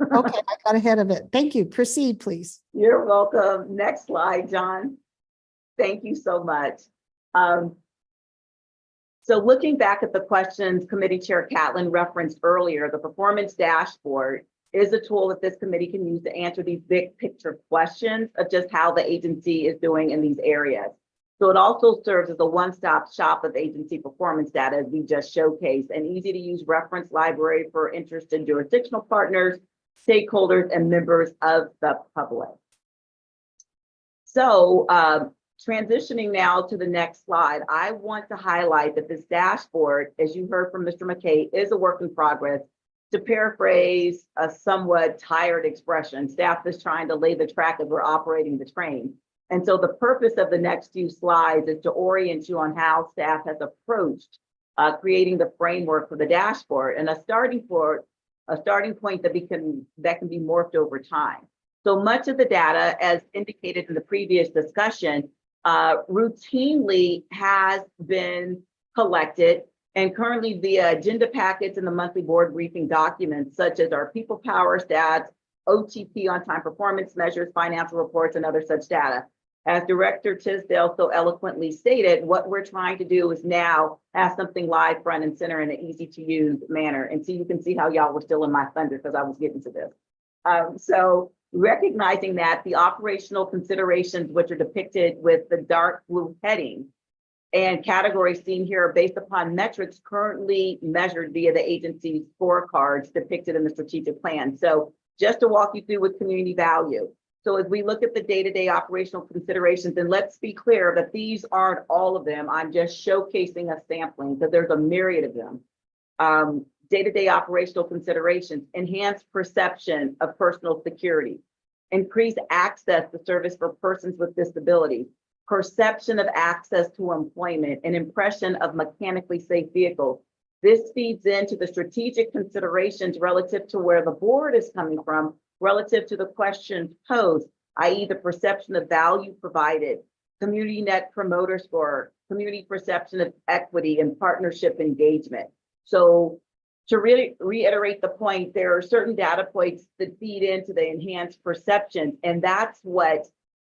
Okay, I got ahead of it. Thank you. Proceed, please. You're welcome. Next slide, John. Thank you so much. So looking back at the questions Committee Chair Catlin referenced earlier, the performance dashboard is a tool that this committee can use to answer these big picture questions of just how the agency is doing in these areas. So it also serves as a one-stop shop of agency performance data, as we just showcased, an easy-to-use reference library for interested jurisdictional partners, stakeholders, and members of the public. So transitioning now to the next slide, I want to highlight that this dashboard, as you heard from Mr. McKay, is a work in progress. To paraphrase a somewhat tired expression, staff is trying to lay the track as we're operating the train. And so the purpose of the next few slides is to orient you on how staff has approached creating the framework for the dashboard and a starting point that can be morphed over time. So much of the data, as indicated in the previous discussion, routinely has been collected, and currently the agenda packets and the monthly board briefing documents, such as our people power stats, OTP on-time performance measures, financial reports, and other such data. As Director Tisdale so eloquently stated, what we're trying to do is now have something live, front and center in an easy to use manner. And so you can see how y'all were still in my thunder because I was getting to this. So recognizing that the operational considerations, which are depicted with the dark blue heading and categories seen here are based upon metrics currently measured via the agency's scorecards depicted in the strategic plan. So just to walk you through with community value. So as we look at the day-to-day operational considerations, and let's be clear that these aren't all of them, I'm just showcasing a sampling because there's a myriad of them. Day-to-day operational considerations, enhanced perception of personal security, increased access to service for persons with disabilities, perception of access to employment, and impression of mechanically safe vehicles. This feeds into the strategic considerations relative to where the board is coming from, relative to the questions posed, i.e. the perception of value provided, community net promoter score, community perception of equity, and partnership engagement. So to really reiterate the point, there are certain data points that feed into the enhanced perception, and that's what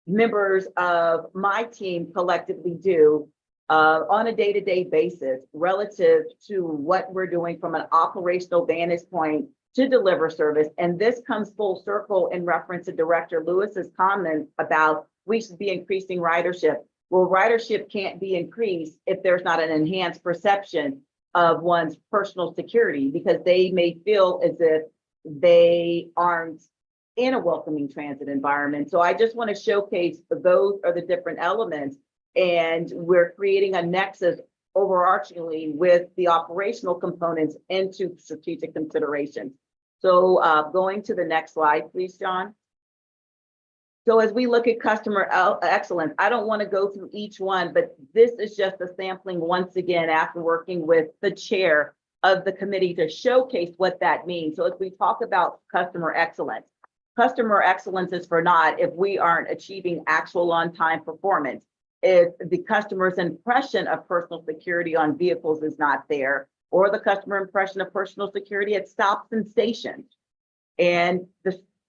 members of my team collectively do on a day-to-day basis relative to what we're doing from an operational vantage point to deliver service. And this comes full circle in reference to Director Lewis's comment about we should be increasing ridership. Well, ridership can't be increased if there's not an enhanced perception of one's personal security, because they may feel as if they aren't in a welcoming transit environment. So I just want to showcase those are the different elements, and we're creating a nexus overarchingly with the operational components into strategic considerations. So going to the next slide, please, John. So as we look at customer excellence, I don't want to go through each one, but this is just a sampling once again after working with the chair of the committee to showcase what that means. So as we talk about customer excellence is for naught if we aren't achieving actual on-time performance. If the customer's impression of personal security on vehicles is not there, or the customer impression of personal security at stops and stations, and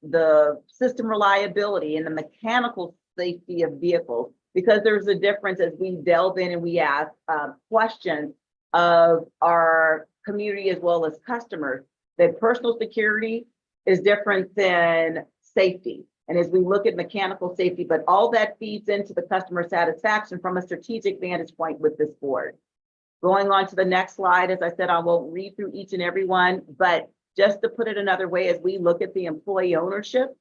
the system reliability and the mechanical safety of vehicles, because there's a difference as we delve in and we ask questions of our community as well as customers, that personal security is different than safety. And as we look at mechanical safety, but all that feeds into the customer satisfaction from a strategic vantage point with this board. Going on to the next slide, as I said, I won't read through each and every one, but just to put it another way, as we look at the employee ownership,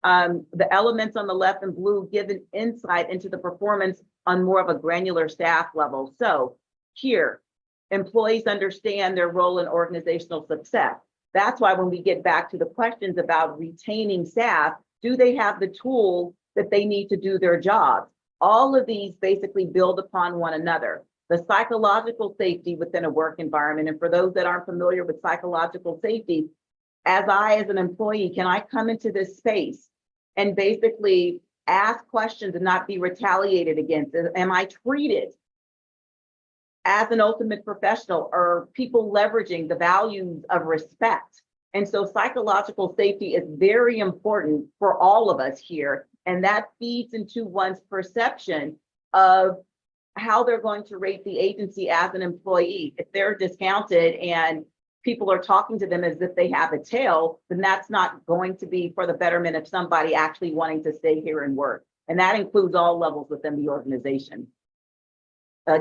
the elements on the left in blue give an insight into the performance on more of a granular staff level. So here, employees understand their role in organizational success. That's why when we get back to the questions about retaining staff, do they have the tools that they need to do their jobs? All of these basically build upon one another. The psychological safety within a work environment, and for those that aren't familiar with psychological safety, as an employee, can I come into this space and basically ask questions and not be retaliated against? Am I treated as an ultimate professional? Or people leveraging the values of respect? And so psychological safety is very important for all of us here. And that feeds into one's perception of how they're going to rate the agency as an employee. If they're discounted and people are talking to them as if they have a tail, then that's not going to be for the betterment of somebody actually wanting to stay here and work. And that includes all levels within the organization.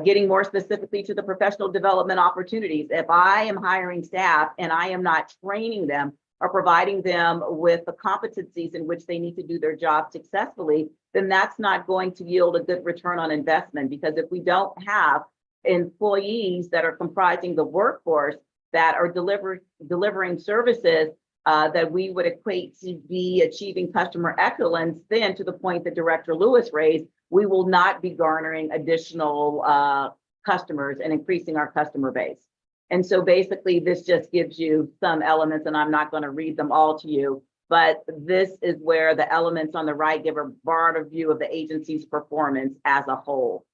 Getting more specifically to the professional development opportunities. If I am hiring staff and I am not training them or providing them with the competencies in which they need to do their job successfully, then that's not going to yield a good return on investment. Because if we don't have employees that are comprising the workforce that are delivering services that we would equate to be achieving customer excellence, then to the point that Director Lewis raised, we will not be garnering additional customers and increasing our customer base. And so basically, this just gives you some elements, and I'm not going to read them all to you, but this is where the elements on the right give a broader view of the agency's performance as a whole.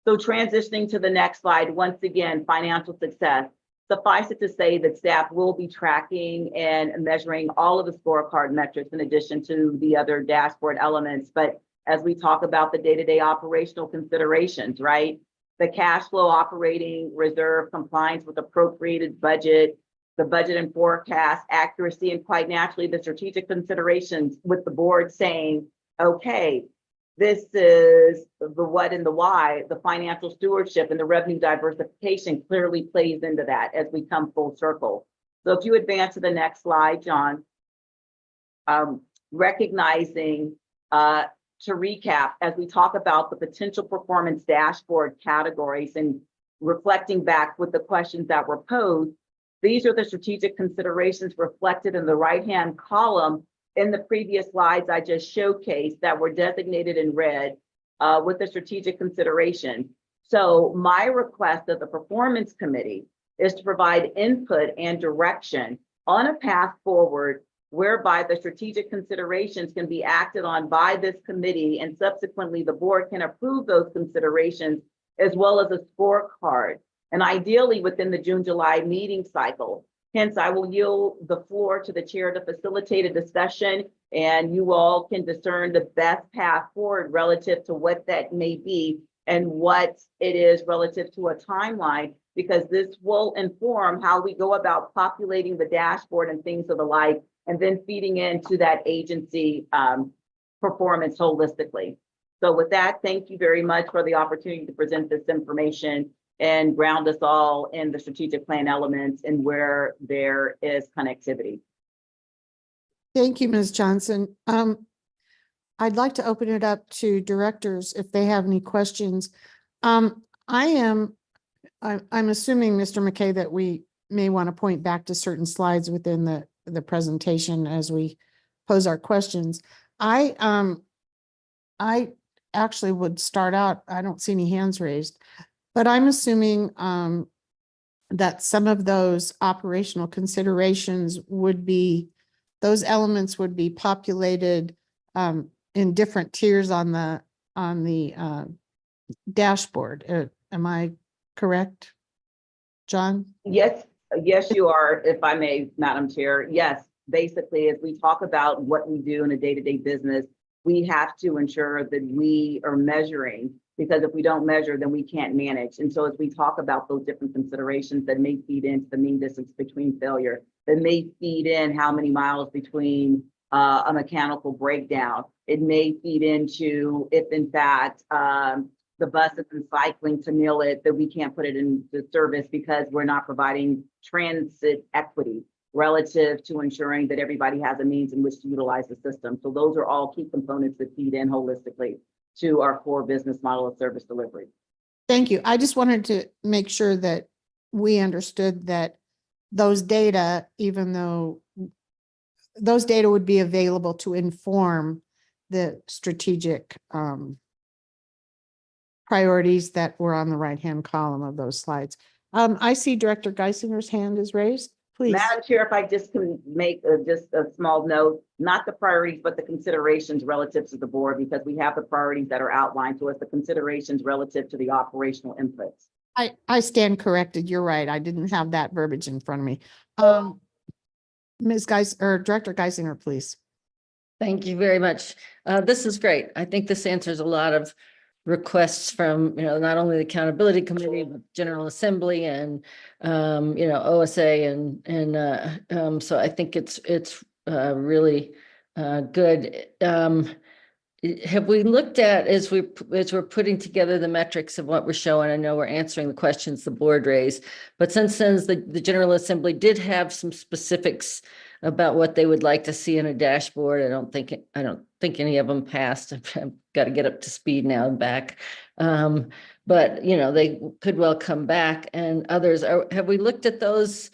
So transitioning to the next slide, once again, financial success. Suffice it to say that staff will be tracking and measuring all of the scorecard metrics in addition to the other dashboard elements. But as we talk about the day-to-day operational considerations, right? The cash flow operating reserve, compliance with appropriated budget, the budget and forecast accuracy, and quite naturally, the strategic considerations with the board saying, okay, this is the what and the why, the financial stewardship and the revenue diversification clearly plays into that as we come full circle. So if you advance to the next slide, John, recognizing, to recap, as we talk about the potential performance dashboard categories and reflecting back with the questions that were posed, these are the strategic considerations reflected in the right-hand column in the previous slides I just showcased that were designated in red with the strategic consideration. So my request of the performance committee is to provide input and direction on a path forward whereby the strategic considerations can be acted on by this committee, and subsequently the board can approve those considerations as well as a scorecard, and ideally within the June-July meeting cycle. Hence, I will yield the floor to the chair to facilitate a discussion, and you all can discern the best path forward relative to what that may be and what it is relative to a timeline, because this will inform how we go about populating the dashboard and things of the like, and then feeding into that agency performance holistically. So with that, thank you very much for the opportunity to present this information and ground us all in the strategic plan elements and where there is connectivity. Thank you, Ms. Johnson. I'd like to open it up to directors if they have any questions. I'm assuming, Mr. McKay, that we may want to point back to certain slides within the presentation as we pose our questions. I actually would start out, I don't see any hands raised, but I'm assuming that some of those operational considerations would be, those elements would be populated in different tiers on the dashboard. Am I correct, John? Yes, you are, if I may, Madam Chair. Yes, basically, as we talk about what we do in a day-to-day business, we have to ensure that we are measuring, because if we don't measure, then we can't manage. And so as we talk about those different considerations that may feed into the mean distance between failure, that may feed in how many miles between a mechanical breakdown, it may feed into if in fact the bus is cycling to mill it, that we can't put it into service because we're not providing transit equity relative to ensuring that everybody has a means in which to utilize the system. So those are all key components that feed in holistically to our core business model of service delivery. Thank you. I just wanted to make sure that we understood that those data, even though those data would be available to inform the strategic priorities that were on the right-hand column of those slides. I see Director Geisinger's hand is raised. Please. Madam Chair, if I just can make just a small note, not the priorities, but the considerations relative to the board, because we have the priorities that are outlined to us, the considerations relative to the operational inputs. I stand corrected. You're right. I didn't have that verbiage in front of me. Ms. Director Geisinger, please. Thank you very much. This is great. I think this answers a lot of requests from, not only the Accountability Committee, but General Assembly and, OSA and so I think it's really good. have we looked at, as we're putting together the metrics of what we're showing, I know we're answering the questions the board raised, but since the General Assembly did have some specifics about what they would like to see in a dashboard, I don't think any of them passed. I've got to get up to speed now and back. But you know, they could well come back, and others have we looked at those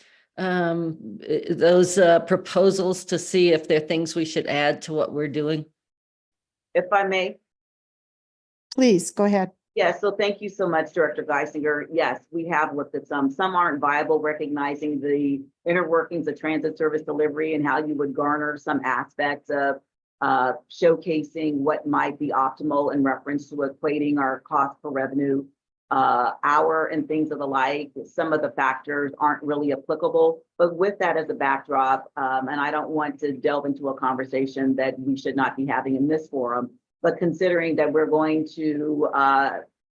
proposals to see if there are things we should add to what we're doing? If I may. Please, go ahead. Yeah, so thank you so much, Director Geisinger. Yes, we have looked at some. Some aren't viable, recognizing the inner workings of transit service delivery and how you would garner some aspects of showcasing what might be optimal in reference to equating our cost per revenue hour and things of the like. Some of the factors aren't really applicable, but with that as a backdrop, and I don't want to delve into a conversation that we should not be having in this forum, but considering that we're going to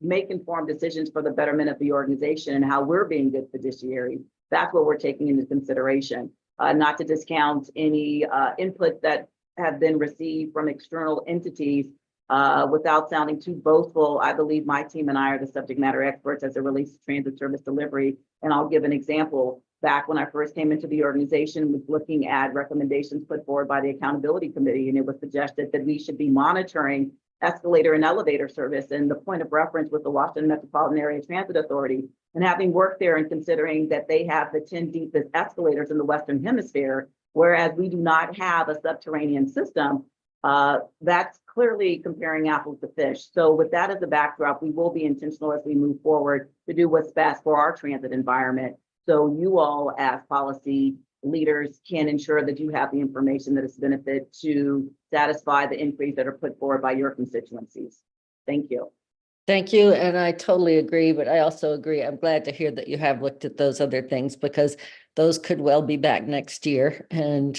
make informed decisions for the betterment of the organization and how we're being good fiduciaries, that's what we're taking into consideration. Not to discount any input that have been received from external entities. Without sounding too boastful, I believe my team and I are the subject matter experts as it relates to transit service delivery. And I'll give an example. Back when I first came into the organization, was looking at recommendations put forward by the Accountability Committee, and it was suggested that we should be monitoring escalator and elevator service. And the point of reference was the Washington Metropolitan Area Transit Authority. And having worked there and considering that they have the 10 deepest escalators in the Western Hemisphere, whereas we do not have a subterranean system, that's clearly comparing apples to fish. So with that as a backdrop, we will be intentional as we move forward to do what's best for our transit environment. So you all as policy leaders can ensure that you have the information that is benefit to satisfy the inquiries that are put forward by your constituencies. Thank you. Thank you. And I totally agree, but I also agree. I'm glad to hear that you have looked at those other things, because those could well be back next year, and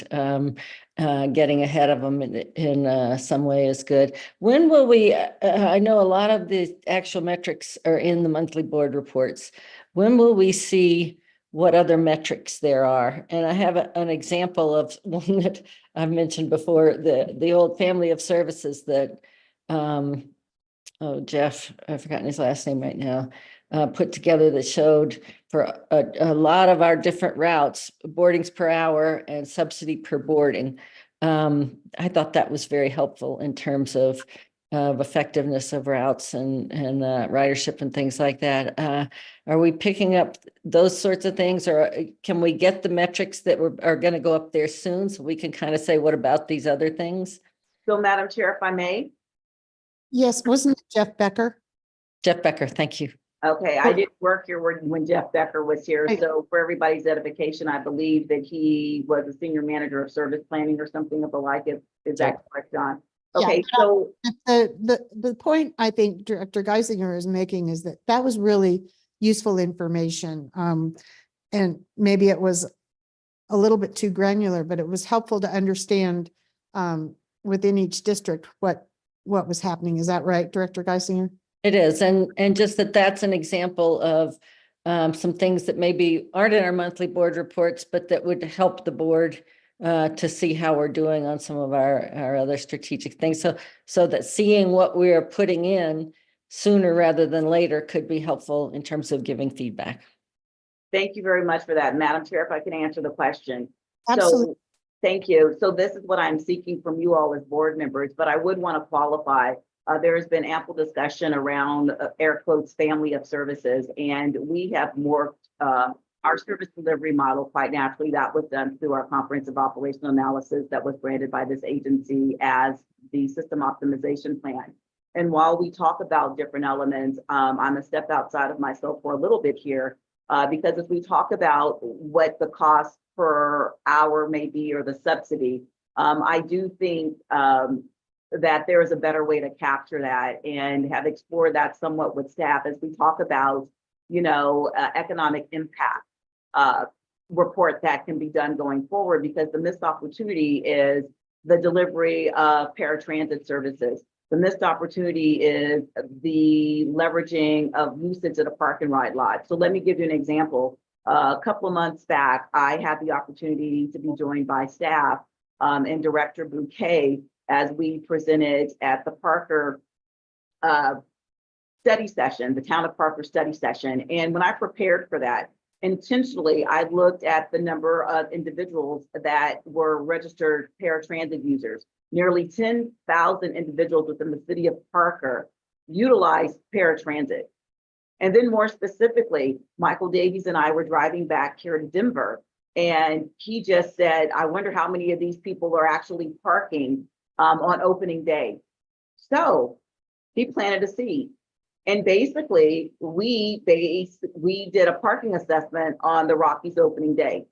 getting ahead of them in some way is good. When will we, I know a lot of the actual metrics are in the monthly board reports. When will we see what other metrics there are? And I have an example of one that I've mentioned before, the old family of services that, Jeff, I've forgotten his last name right now, put together that showed for a lot of our different routes, boardings per hour and subsidy per boarding. I thought that was very helpful in terms of effectiveness of routes and ridership and things like that. Are we picking up those sorts of things, or can we get the metrics that are going to go up there soon so we can kind of say, what about these other things? So Madam Chair, if I may. Yes, wasn't it Jeff Becker? Jeff Becker, thank you. Okay, I didn't work here when Jeff Becker was here. Right. So for everybody's edification, I believe that he was a senior manager of service planning or something of the like. Is that correct, John? Okay, Yeah. so The point I think Director Geisinger is making is that was really useful information. And maybe it was a little bit too granular, but it was helpful to understand within each district what was happening. Is that right, Director Geisinger? It is, and just that's an example of some things that maybe aren't in our monthly board reports, but that would help the board to see how we're doing on some of our other strategic things. So that seeing what we are putting in sooner rather than later could be helpful in terms of giving feedback. thank you very much for that. Madam Chair, if I can answer the question. Absolutely. So thank you. So this is what I'm seeking from you all as board members, but I would want to qualify. There has been ample discussion around air quotes family of services, and we have morphed our service delivery model quite naturally. That was done through our comprehensive operational analysis that was granted by this agency as the system optimization plan. And while we talk about different elements, I'm gonna step outside of myself for a little bit here, because as we talk about what the cost per hour may be or the subsidy, I do think that there is a better way to capture that, and have explored that somewhat with staff as we talk about, economic impact report that can be done going forward, because the missed opportunity is the delivery of paratransit services. The missed opportunity is the leveraging of usage at a park and ride lot. So let me give you an example. A couple of months back, I had the opportunity to be joined by staff and Director Bouquet as we presented at the Parker study session, the Town of Parker study session. And when I prepared for that, intentionally, I looked at the number of individuals that were registered paratransit users. Nearly 10,000 individuals within the city of Parker utilized paratransit. And then more specifically, Michael Davies and I were driving back here to Denver, and he just said, I wonder how many of these people are actually parking on opening day. So he planted a seed. And basically, we did a parking assessment on the Rockies opening day.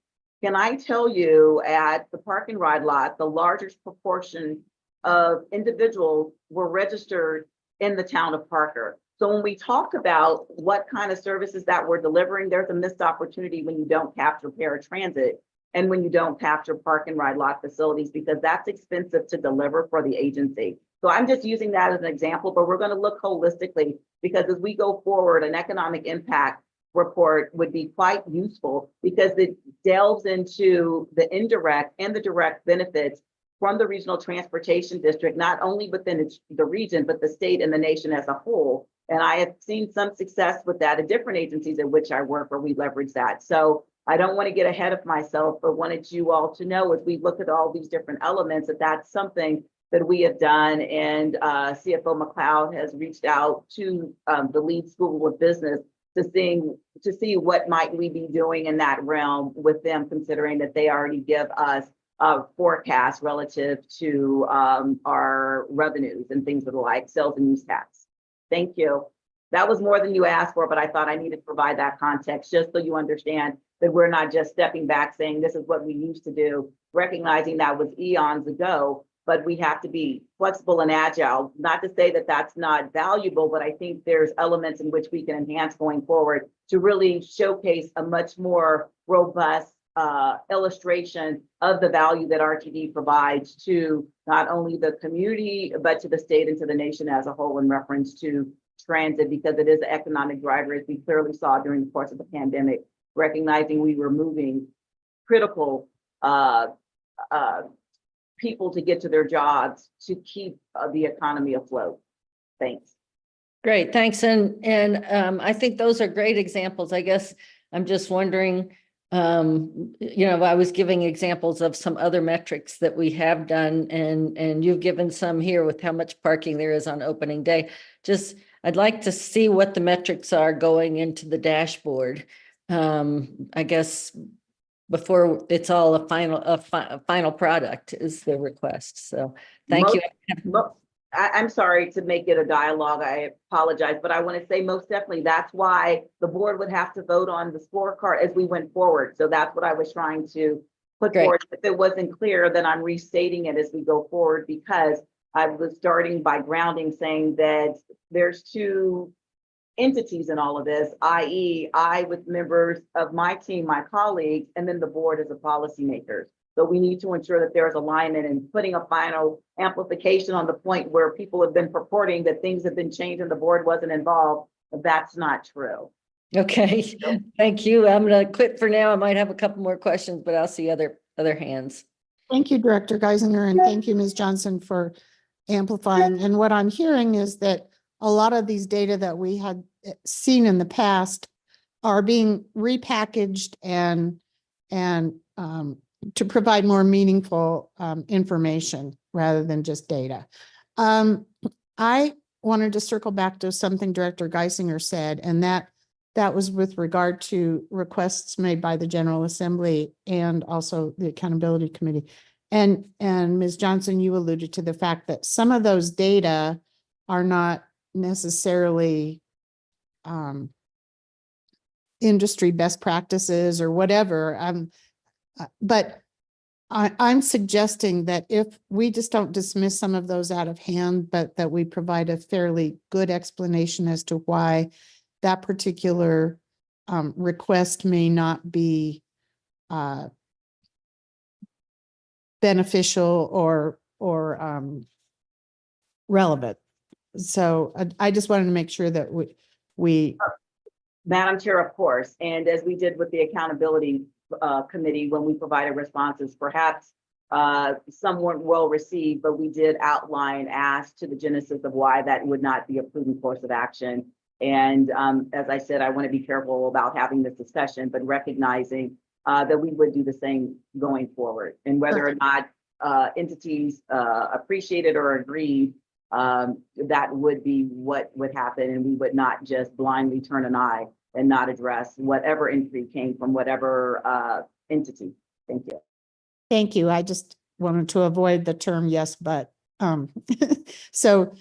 Can I tell you, at the park and ride lot, the largest proportion of individuals were registered in the town of Parker. So when we talk about what kind of services that we're delivering, there's a missed opportunity when you don't capture paratransit and when you don't capture park and ride lot facilities, because that's expensive to deliver for the agency. So I'm just using that as an example, but we're going to look holistically, because as we go forward, an economic impact report would be quite useful, because it delves into the indirect and the direct benefits from the regional transportation district, not only within the region, but the state and the nation as a whole. And I have seen some success with that at different agencies in which I work, where we leverage that. So I don't want to get ahead of myself, but wanted you all to know, as we look at all these different elements, that that's something that we have done. And CFO McLeod has reached out to the Leeds School of Business to see what might we be doing in that realm with them, considering that they already give us a forecast relative to our revenues and things of the like, sales and use tax. Thank you. That was more than you asked for, but I thought I needed to provide that context just so you understand that we're not just stepping back saying this is what we used to do, recognizing that was eons ago, but we have to be flexible and agile. Not to say that that's not valuable, but I think there's elements in which we can enhance going forward to really showcase a much more robust illustration of the value that RTD provides to not only the community, but to the state and to the nation as a whole in reference to transit, because it is an economic driver, as we clearly saw during the course of the pandemic, recognizing we were moving critical people to get to their jobs to keep the economy afloat. Thanks. Great, thanks. And I think those are great examples. I guess I'm just wondering, I was giving examples of some other metrics that we have done, and you've given some here with how much parking there is on opening day. Just, I'd like to see what the metrics are going into the dashboard. I guess before it's all a final product is the request. So thank you. I'm sorry to make it a dialogue. I apologize, but I want to say most definitely that's why the board would have to vote on the scorecard as we went forward. So that's what I was trying to put forward. If it wasn't clear, then I'm restating it as we go forward, because I was starting by grounding, saying that there's two entities in all of this, i.e. I with members of my team, my colleagues, and then the board as a policymakers. So we need to ensure that there's alignment, and putting a final amplification on the point where people have been purporting that things have been changed and the board wasn't involved. That's not true. Okay, thank you. I'm going to quit for now. I might have a couple more questions, but I'll see other hands. Thank you, Director Geisinger, and thank you, Ms. Johnson, for amplifying. And what I'm hearing is that a lot of these data that we had seen in the past are being repackaged and to provide more meaningful information rather than just data. I wanted to circle back to something Director Geisinger said, and that was with regard to requests made by the General Assembly and also the Accountability Committee. And Ms. Johnson, you alluded to the fact that some of those data are not necessarily industry best practices or whatever. But I'm suggesting that if we just don't dismiss some of those out of hand, but that we provide a fairly good explanation as to why that particular request may not be beneficial or relevant. So I just wanted to make sure that we Madam Chair, of course, and as we did with the Accountability Committee when we provided responses, perhaps Some weren't well received, but we did outline as to the genesis of why that would not be a prudent course of action. And as I said, I want to be careful about having this discussion, but recognizing that we would do the same going forward. And whether or not entities appreciated or agreed, that would be what would happen, and we would not just blindly turn an eye and not address whatever inquiry came from whatever entity. Thank you. Thank you. I just wanted to avoid the term yes, but, so,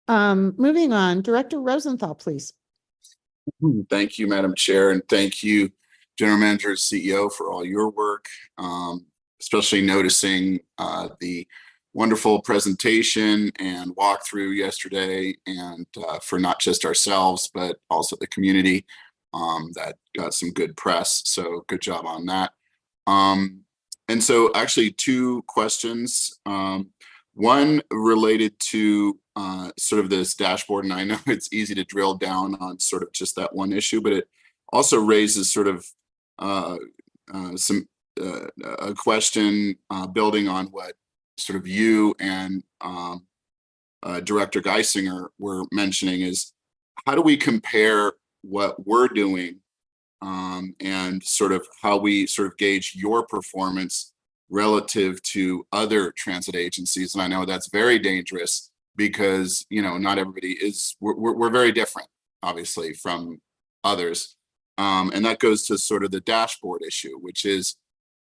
moving on, Director Rosenthal, please. Thank you, Madam Chair, and thank you, General Manager and CEO, for all your work, especially noticing the wonderful presentation and walkthrough yesterday, and for not just ourselves, but also the community that got some good press. So good job on that. And so actually two questions. One related to sort of this dashboard, and I know it's easy to drill down on sort of just that one issue, but it also raises sort of a question building on what sort of you and Director Geisinger were mentioning, is how do we compare what we're doing and sort of how we sort of gauge your performance relative to other transit agencies. And I know that's very dangerous because, you know, not everybody is, we're very different, obviously, from others. And that goes to sort of the dashboard issue, which is,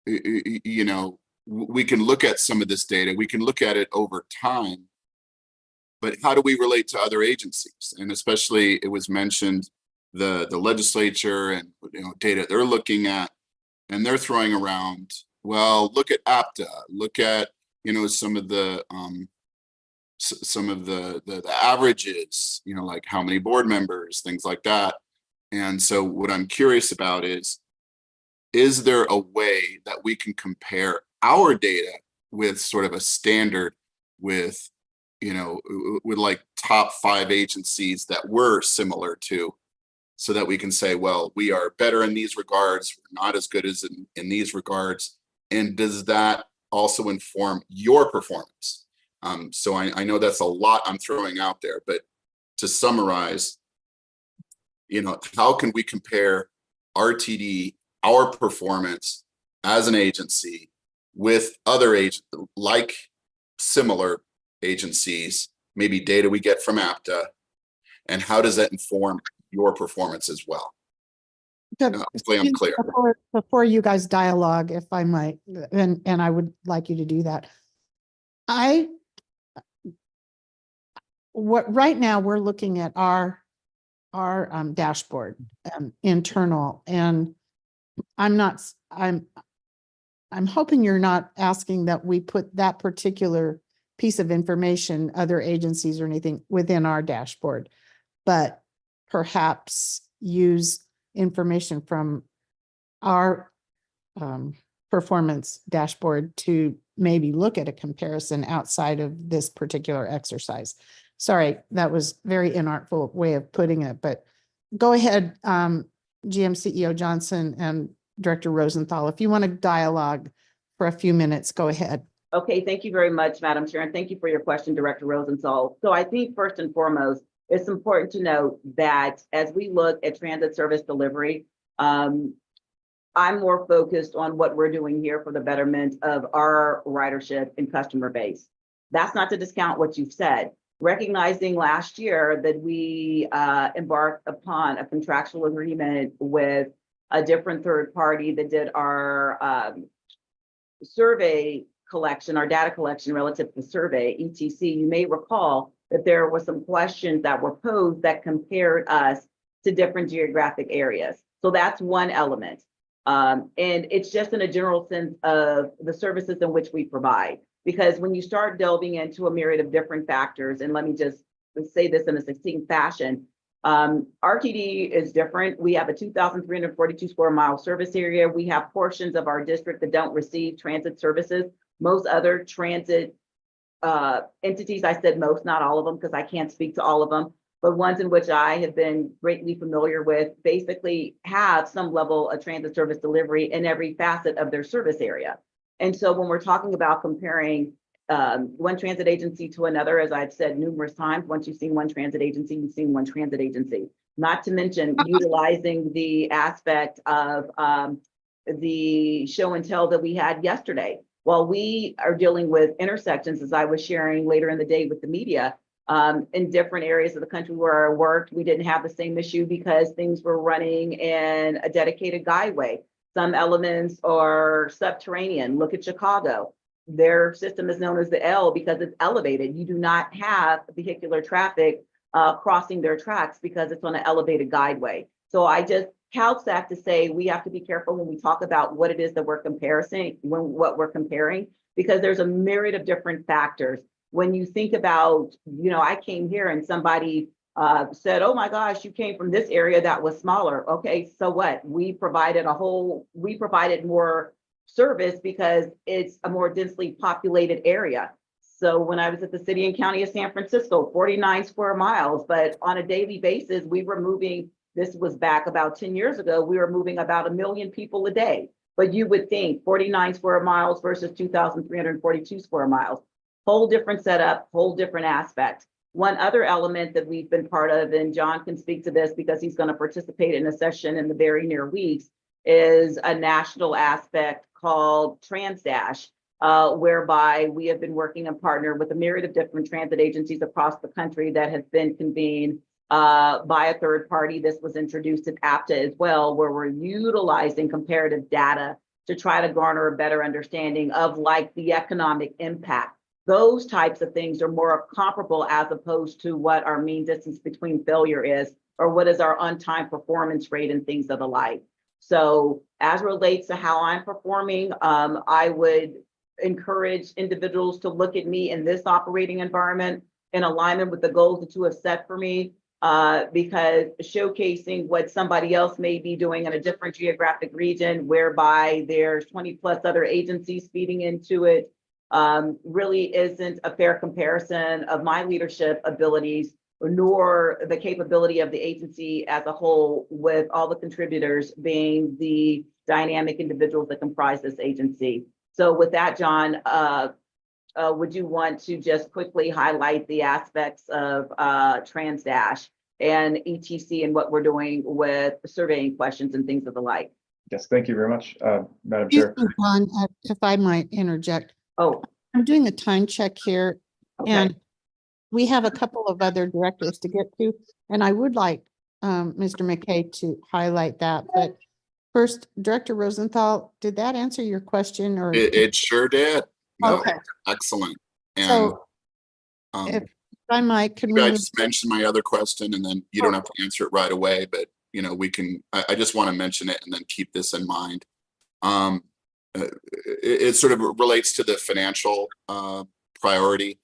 you know, we can look at some of this data, we can look at it over time, but how do we relate to other agencies? And especially it was mentioned the legislature and, you know, data they're looking at, and they're throwing around, well, look at APTA, look at, you know, some of the averages, you know, like how many board members, things like that. And so what I'm curious about is there a way that we can compare our data with sort of a standard with, you know, with like top 5 agencies that we're similar to, so that we can say, well, we are better in these regards, we're not as good as in these regards. And does that also inform your performance? So I know that's a lot I'm throwing out there, but to summarize, you know, how can we compare RTD, our performance as an agency, with other like similar agencies, maybe data we get from APTA, and how does that inform your performance as well? Hopefully I'm clear. Before you guys dialogue, if I might, and I would like you to do that. Right now we're looking at our dashboard, internal, and I'm hoping you're not asking that we put that particular piece of information, other agencies or anything, within our dashboard, but perhaps use information from our performance dashboard to maybe look at a comparison outside of this particular exercise. Sorry, that was very inartful way of putting it, but go ahead, GM CEO Johnson and Director Rosenthal, if you want to dialogue for a few minutes, go ahead. Okay, thank you very much, Madam Chair, and thank you for your question, Director Rosenthal. So I think first and foremost, it's important to note that as we look at transit service delivery, I'm more focused on what we're doing here for the betterment of our ridership and customer base. That's not to discount what you've said. Recognizing last year that we embarked upon a contractual agreement with a different third party that did our survey collection, our data collection relative to the survey, ETC, you may recall that there were some questions that were posed that compared us to different geographic areas. So that's one element. And it's just in a general sense of the services in which we provide. Because when you start delving into a myriad of different factors, and let me just say this in a succinct fashion, RTD is different. We have a 2,342 square mile service area. We have portions of our district that don't receive transit services. Most other transit entities, I said most, not all of them, because I can't speak to all of them, but ones in which I have been greatly familiar with basically have some level of transit service delivery in every facet of their service area. And so when we're talking about comparing one transit agency to another, as I've said numerous times, once you've seen one transit agency, you've seen one transit agency. Not to mention utilizing the aspect of the show and tell that we had yesterday. While we are dealing with intersections, as I was sharing later in the day with the media, in different areas of the country where I worked, we didn't have the same issue because things were running in a dedicated guideway. Some elements are subterranean. Look at Chicago. Their system is known as the L because it's elevated. You do not have vehicular traffic crossing their tracks because it's on an elevated guideway. So I just couch that to say we have to be careful when we talk about what it is that we're what we're comparing, because there's a myriad of different factors. When you think about, I came here and somebody said, oh my gosh, you came from this area that was smaller. Okay, so what? We provided more service because it's a more densely populated area. So when I was at the city and county of San Francisco, 49 square miles, but on a daily basis, we were moving, this was back about 10 years ago, we were moving about 1 million people a day. But you would think 49 square miles versus 2,342 square miles, whole different setup, whole different aspect. One other element that we've been part of, and John can speak to this because he's going to participate in a session in the very near weeks, is a national aspect called TransDash, whereby we have been working in partner with a myriad of different transit agencies across the country that have been convened by a third party. This was introduced at APTA as well, where we're utilizing comparative data to try to garner a better understanding of like the economic impact. Those types of things are more comparable as opposed to what our mean distance between failure is, or what is our on-time performance rate and things of the like. So as relates to how I'm performing, I would encourage individuals to look at me in this operating environment in alignment with the goals that you have set for me, because showcasing what somebody else may be doing in a different geographic region, whereby there's 20 plus other agencies feeding into it, really isn't a fair comparison of my leadership abilities, nor the capability of the agency as a whole, with all the contributors being the dynamic individuals that comprise this agency. So with that, John, would you want to just quickly highlight the aspects of TransDash and ETC and what we're doing with surveying questions and things of the like? Yes, thank you very much, Madam Chair. Excuse me, John, if I might interject. Oh, I'm doing a time check here, okay. and we have a couple of other directors to get to, and I would like Mr. McKay to highlight that. But first, Director Rosenthal, did that answer your question? Or It sure did. No, Okay. excellent. And So if I might, could we I move- just mentioned my other question, and then you don't have to answer it right away, but we can, I just want to mention it and then keep this in mind. It sort of relates to the financial priority.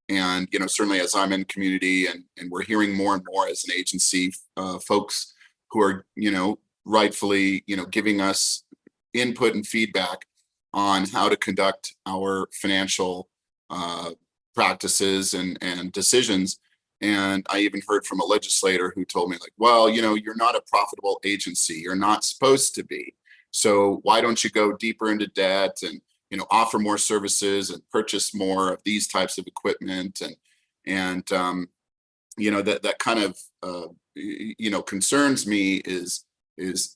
And, certainly as I'm in community and we're hearing more and more as an agency, folks who are, rightfully, giving us input and feedback on how to conduct our financial practices and decisions. And I even heard from a legislator who told me like, well, you're not a profitable agency. You're not supposed to be. So why don't you go deeper into debt and, offer more services and purchase more of these types of equipment and that kind of, concerns me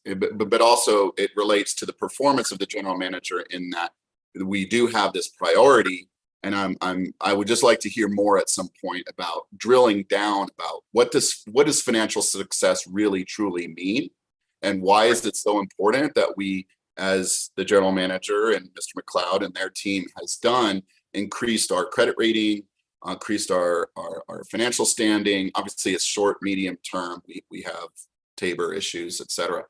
but also it relates to the performance of the general manager in that we do have this priority. And I would just like to hear more at some point about drilling down about what does financial success really truly mean, and why is it so important that we, as the general manager and Mr. McLeod and their team has done, increased our credit rating, increased our financial standing. Obviously, it's short, medium term. We have Tabor issues, et cetera.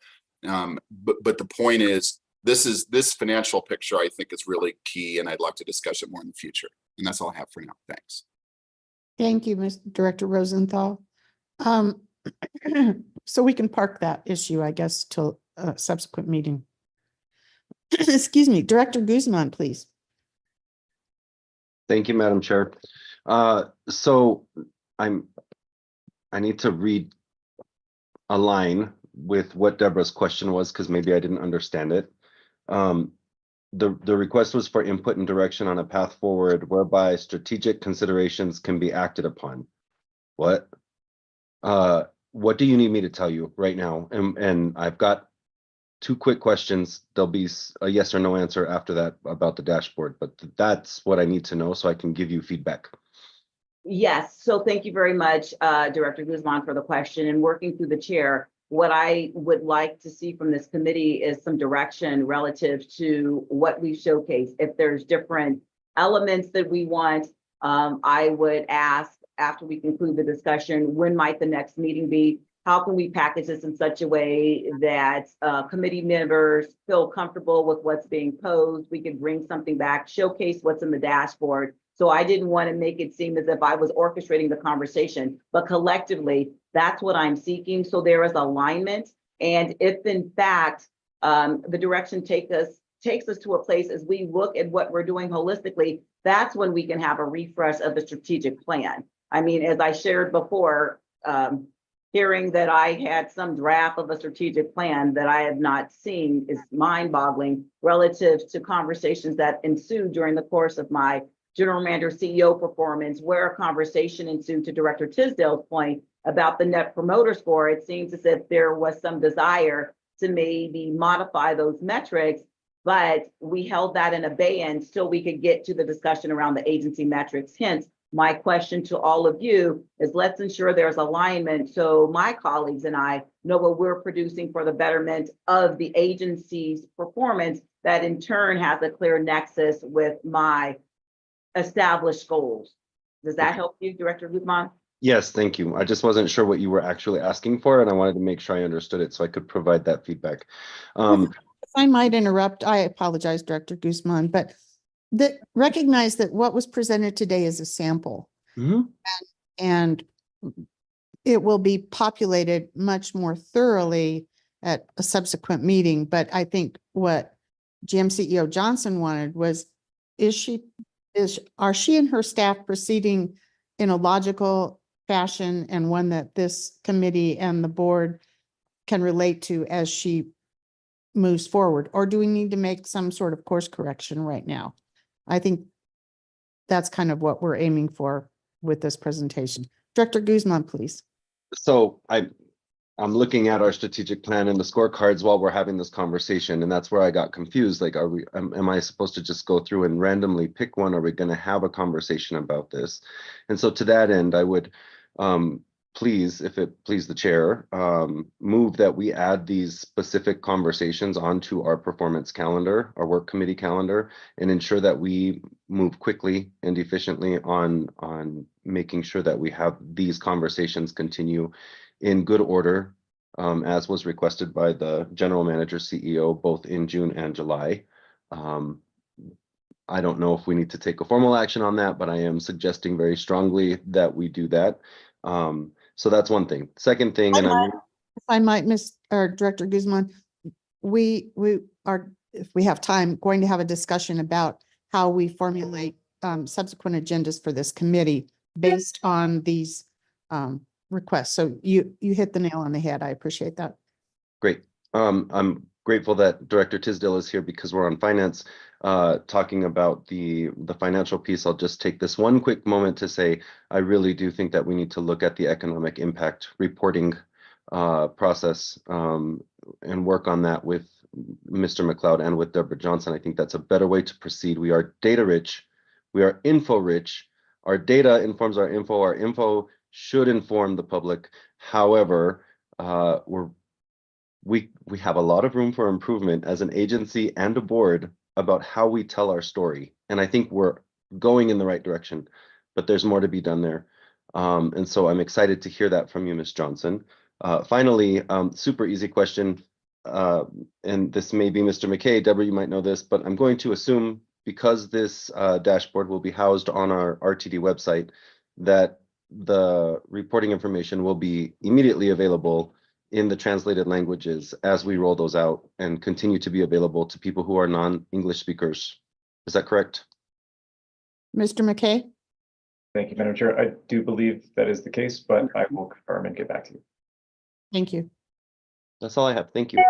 But the point is, this financial picture, I think, is really key, and I'd like to discuss it more in the future. And that's all I have for now. Thanks. Thank you, Mr. Director Rosenthal. So we can park that issue, I guess, till a subsequent meeting. Excuse me, Director Guzman, please. Thank you, Madam Chair. So I need to read a line with what Deborah's question was, because maybe I didn't understand it. the request was for input and direction on a path forward whereby strategic considerations can be acted upon. What? What do you need me to tell you right now? And I've got two quick questions. There'll be a yes or no answer after that about the dashboard, but that's what I need to know so I can give you feedback. Yes, so thank you very much, Director Guzman, for the question. And working through the chair, what I would like to see from this committee is some direction relative to what we showcase. If there's different elements that we want, I would ask after we conclude the discussion, when might the next meeting be? How can we package this in such a way that committee members feel comfortable with what's being posed? We could bring something back, showcase what's in the dashboard. So I didn't want to make it seem as if I was orchestrating the conversation, but collectively, that's what I'm seeking. So there is alignment. And if in fact, the direction takes us to a place as we look at what we're doing holistically, that's when we can have a refresh of the strategic plan. I mean, as I shared before, hearing that I had some draft of a strategic plan that I have not seen is mind-boggling relative to conversations that ensued during the course of my general manager CEO performance, where a conversation ensued to Director Tisdale's point about the Net Promoter Score. It seems as if there was some desire to maybe modify those metrics, but we held that in abeyance till we could get to the discussion around the agency metrics. Hence, my question to all of you is let's ensure there's alignment so my colleagues and I know what we're producing for the betterment of the agency's performance, that in turn has a clear nexus with my established goals. Does that help you, Director Guzman? Yes, thank you. I just wasn't sure what you were actually asking for, and I wanted to make sure I understood it so I could provide that feedback. If I might interrupt, I apologize, Director Guzman, but recognize that what was presented today is a sample. Mhm. And it will be populated much more thoroughly at a subsequent meeting. But I think what GM CEO Johnson wanted was, are she and her staff proceeding in a logical fashion and one that this committee and the board can relate to as she moves forward? Or do we need to make some sort of course correction right now? I think that's kind of what we're aiming for with this presentation. Director Guzman, please. So I'm looking at our strategic plan and the scorecards while we're having this conversation, and that's where I got confused. Like, am I supposed to just go through and randomly pick one? Are we going to have a conversation about this? And so to that end, I would please, if it please the chair, move that we add these specific conversations onto our performance calendar, our work committee calendar, and ensure that we move quickly and efficiently on making sure that we have these conversations continue in good order, as was requested by the general manager CEO, both in June and July. I don't know if we need to take a formal action on that, but I am suggesting very strongly that we do that. So that's one thing. Second thing, and if I might, Director Guzman, we are, if we have time, going to have a discussion about how we formulate subsequent agendas for this committee based on these requests. So you hit the nail on the head. I appreciate that. Great. I'm grateful that Director Tisdale is here because we're on finance, talking about the financial piece. I'll just take this one quick moment to say, I really do think that we need to look at the economic impact reporting process and work on that with Mr. McLeod and with Deborah Johnson. I think that's a better way to proceed. We are data rich. We are info rich. Our data informs our info. Our info should inform the public. However, we have a lot of room for improvement as an agency and a board about how we tell our story. And I think we're going in the right direction, but there's more to be done there. And so I'm excited to hear that from you, Ms. Johnson. Finally, super easy question. And this may be Mr. McKay, Deborah, you might know this, but I'm going to assume because this dashboard will be housed on our RTD website, that the reporting information will be immediately available in the translated languages as we roll those out and continue to be available to people who are non-English speakers. Is that correct? Mr. McKay? Thank you, Madam Chair. I do believe that is the case, but I will confirm and get back to you. Thank you. That's all I have. Thank you.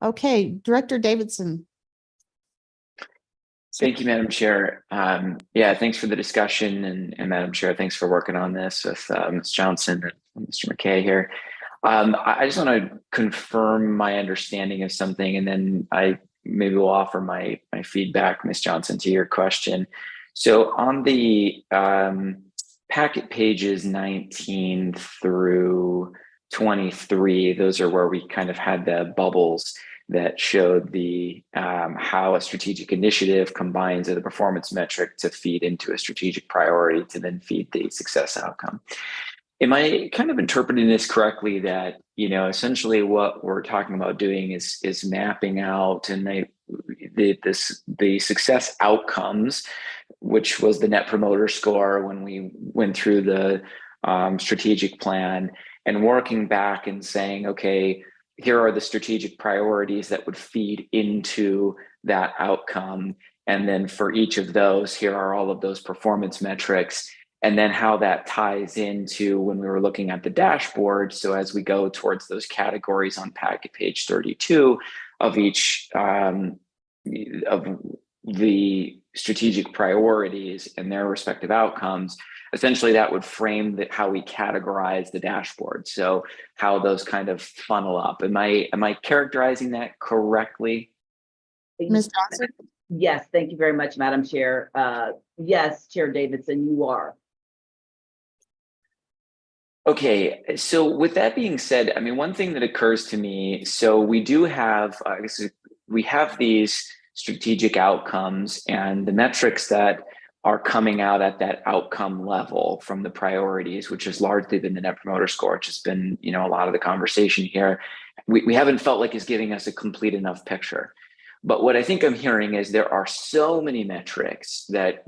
Okay, Director Davidson. Thank you, Madam Chair. Yeah, thanks for the discussion, and Madam Chair, thanks for working on this with Ms. Johnson and Mr. McKay here. I just want to confirm my understanding of something, and then I maybe will offer my feedback, Ms. Johnson, to your question. So on the packet pages 19 through 23, those are where we kind of had the bubbles that showed the how a strategic initiative combines the performance metric to feed into a strategic priority to then feed the success outcome. Am I kind of interpreting this correctly that, essentially what we're talking about doing is mapping out and the success outcomes, which was the Net Promoter Score when we went through the strategic plan, and working back and saying, okay, here are the strategic priorities that would feed into that outcome. And then for each of those, here are all of those performance metrics. And then how that ties into when we were looking at the dashboard. So as we go towards those categories on packet page 32 of each of the strategic priorities and their respective outcomes, essentially that would frame how we categorize the dashboard. So how those kind of funnel up. Am I characterizing that correctly? Ms. Johnson? Yes, thank you very much, Madam Chair. Yes, Chair Davidson, you are. Okay, so with that being said, I mean, one thing that occurs to me, so we do have, we have these strategic outcomes and the metrics that are coming out at that outcome level from the priorities, which has largely been the Net Promoter Score, which has been, a lot of the conversation here. We haven't felt like is giving us a complete enough picture. But what I think I'm hearing is there are so many metrics that,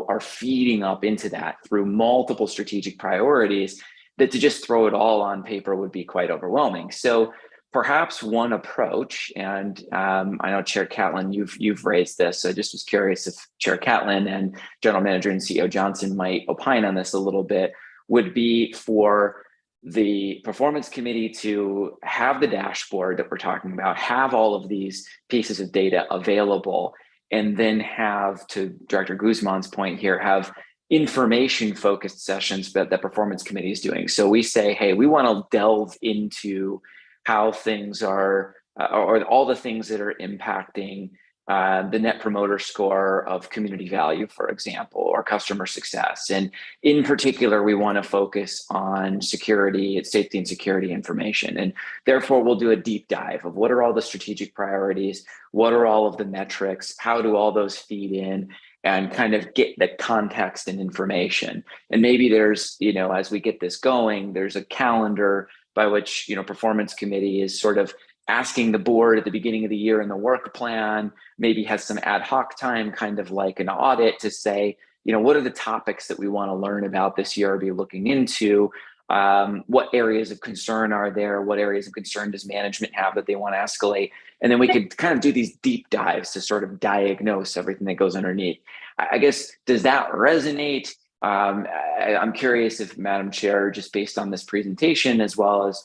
are feeding up into that through multiple strategic priorities that to just throw it all on paper would be quite overwhelming. So perhaps one approach, and I know Chair Catlin, you've raised this. So I just was curious if Chair Catlin and General Manager and CEO Johnson might opine on this a little bit, would be for the performance committee to have the dashboard that we're talking about, have all of these pieces of data available, and then have, to Director Guzman's point here, have information focused sessions that the performance committee is doing. So we say, hey, we want to delve into how things are, or all the things that are impacting the Net Promoter Score of community value, for example, or customer success. And in particular, we want to focus on security, safety and security information. And therefore, we'll do a deep dive of what are all the strategic priorities, what are all of the metrics, how do all those feed in, and kind of get the context and information. And maybe there's, as we get this going, there's a calendar by which, performance committee is sort of asking the board at the beginning of the year in the work plan, maybe has some ad hoc time, kind of like an audit, to say, what are the topics that we want to learn about this year or be looking into? What areas of concern are there? What areas of concern does management have that they want to escalate? And then we could kind of do these deep dives to sort of diagnose everything that goes underneath. I guess, does that resonate? I'm curious if, Madam Chair, just based on this presentation, as well as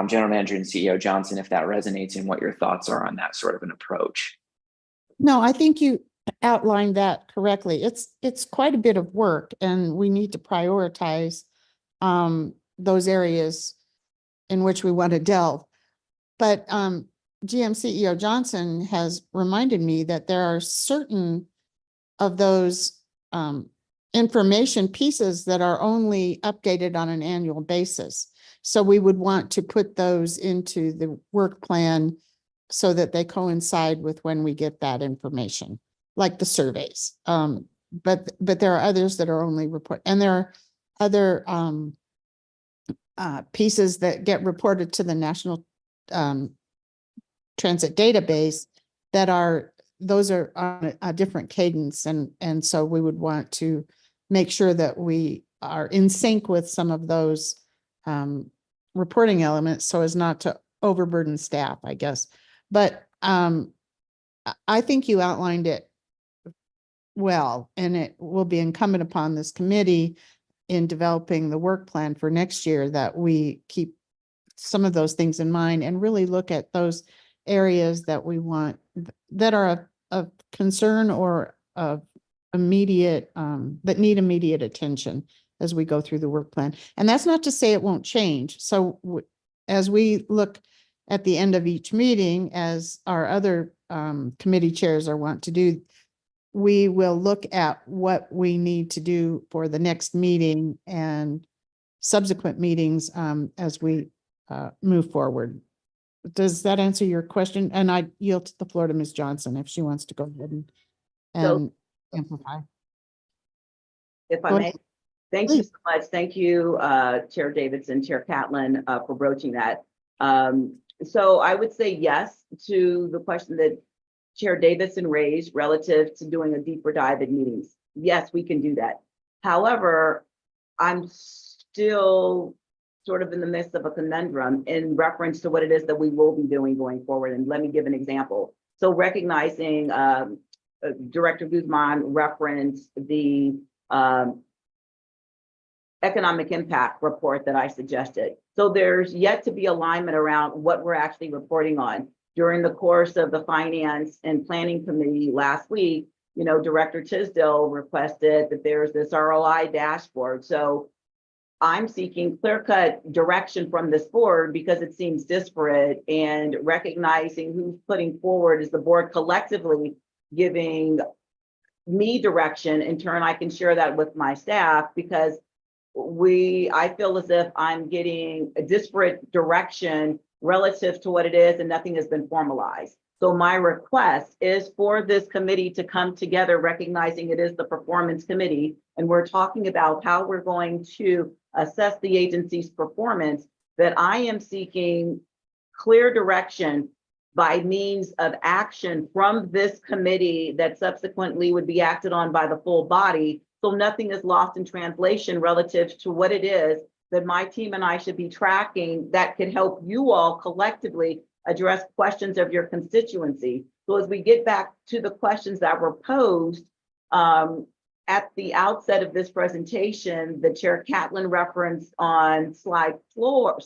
General Manager and CEO Johnson, if that resonates and what your thoughts are on that sort of an approach. No, I think you outlined that correctly. It's quite a bit of work, and we need to prioritize those areas in which we want to delve. But GM CEO Johnson has reminded me that there are certain of those information pieces that are only updated on an annual basis. So we would want to put those into the work plan so that they coincide with when we get that information, like the surveys. But there are others that are only report, and there are other pieces that get reported to the National Transit Database those are on a different cadence. And so we would want to make sure that we are in sync with some of those reporting elements so as not to overburden staff, I guess. But I think you outlined it well, and it will be incumbent upon this committee in developing the work plan for next year that we keep some of those things in mind and really look at those areas that we want, that are of concern or of immediate, that need immediate attention as we go through the work plan. And that's not to say it won't change. So as we look at the end of each meeting, as our other committee chairs are wont to do, we will look at what we need to do for the next meeting and subsequent meetings as we move forward. Does that answer your question? And I yield the floor to Ms. Johnson if she wants to go ahead and amplify. If I Go may, ahead. thank you so much. Thank you, Chair Davidson, Chair Catlin, for broaching that. So I would say yes to the question that Chair Davidson raised relative to doing a deeper dive in meetings. Yes, we can do that. However, I'm still sort of in the midst of a conundrum in reference to what it is that we will be doing going forward. And let me give an example. So recognizing Director Guzman referenced the economic impact report that I suggested. So there's yet to be alignment around what we're actually reporting on. During the course of the Finance and Planning Committee last week, you know, Director Tisdale requested that there's this ROI dashboard. So I'm seeking clear-cut direction from this board because it seems disparate, and recognizing who's putting forward is the board collectively giving me direction. In turn, I can share that with my staff because I feel as if I'm getting a disparate direction relative to what it is and nothing has been formalized. So my request is for this committee to come together, recognizing it is the performance committee, and we're talking about how we're going to assess the agency's performance, that I am seeking clear direction by means of action from this committee that subsequently would be acted on by the full body. So nothing is lost in translation relative to what it is that my team and I should be tracking that could help you all collectively address questions of your constituency. So as we get back to the questions that were posed at the outset of this presentation, the Chair Catlin referenced on slide 4 of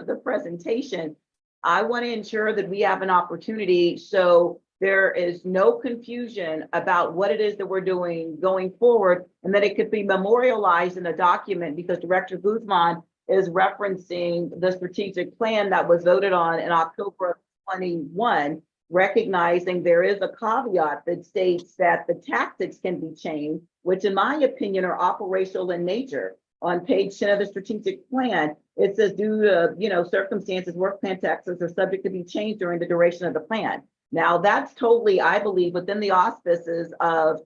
the presentation, I want to ensure that we have an opportunity so there is no confusion about what it is that we're doing going forward, and that it could be memorialized in a document, because Director Guzman is referencing the strategic plan that was voted on in October of 21, recognizing there is a caveat that states that the tactics can be changed, which in my opinion are operational in nature. On page 10 of the strategic plan, it says due to circumstances, work plan tactics are subject to be changed during the duration of the plan. Now that's totally, I believe, within the auspices of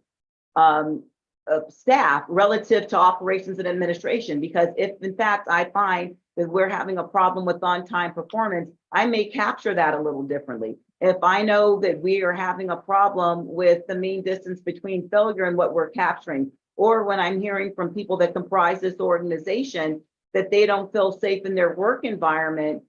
staff relative to operations and administration, because if in fact I find that we're having a problem with on-time performance, I may capture that a little differently. If I know that we are having a problem with the mean distance between failure and what we're capturing, or when I'm hearing from people that comprise this organization that they don't feel safe in their work environment,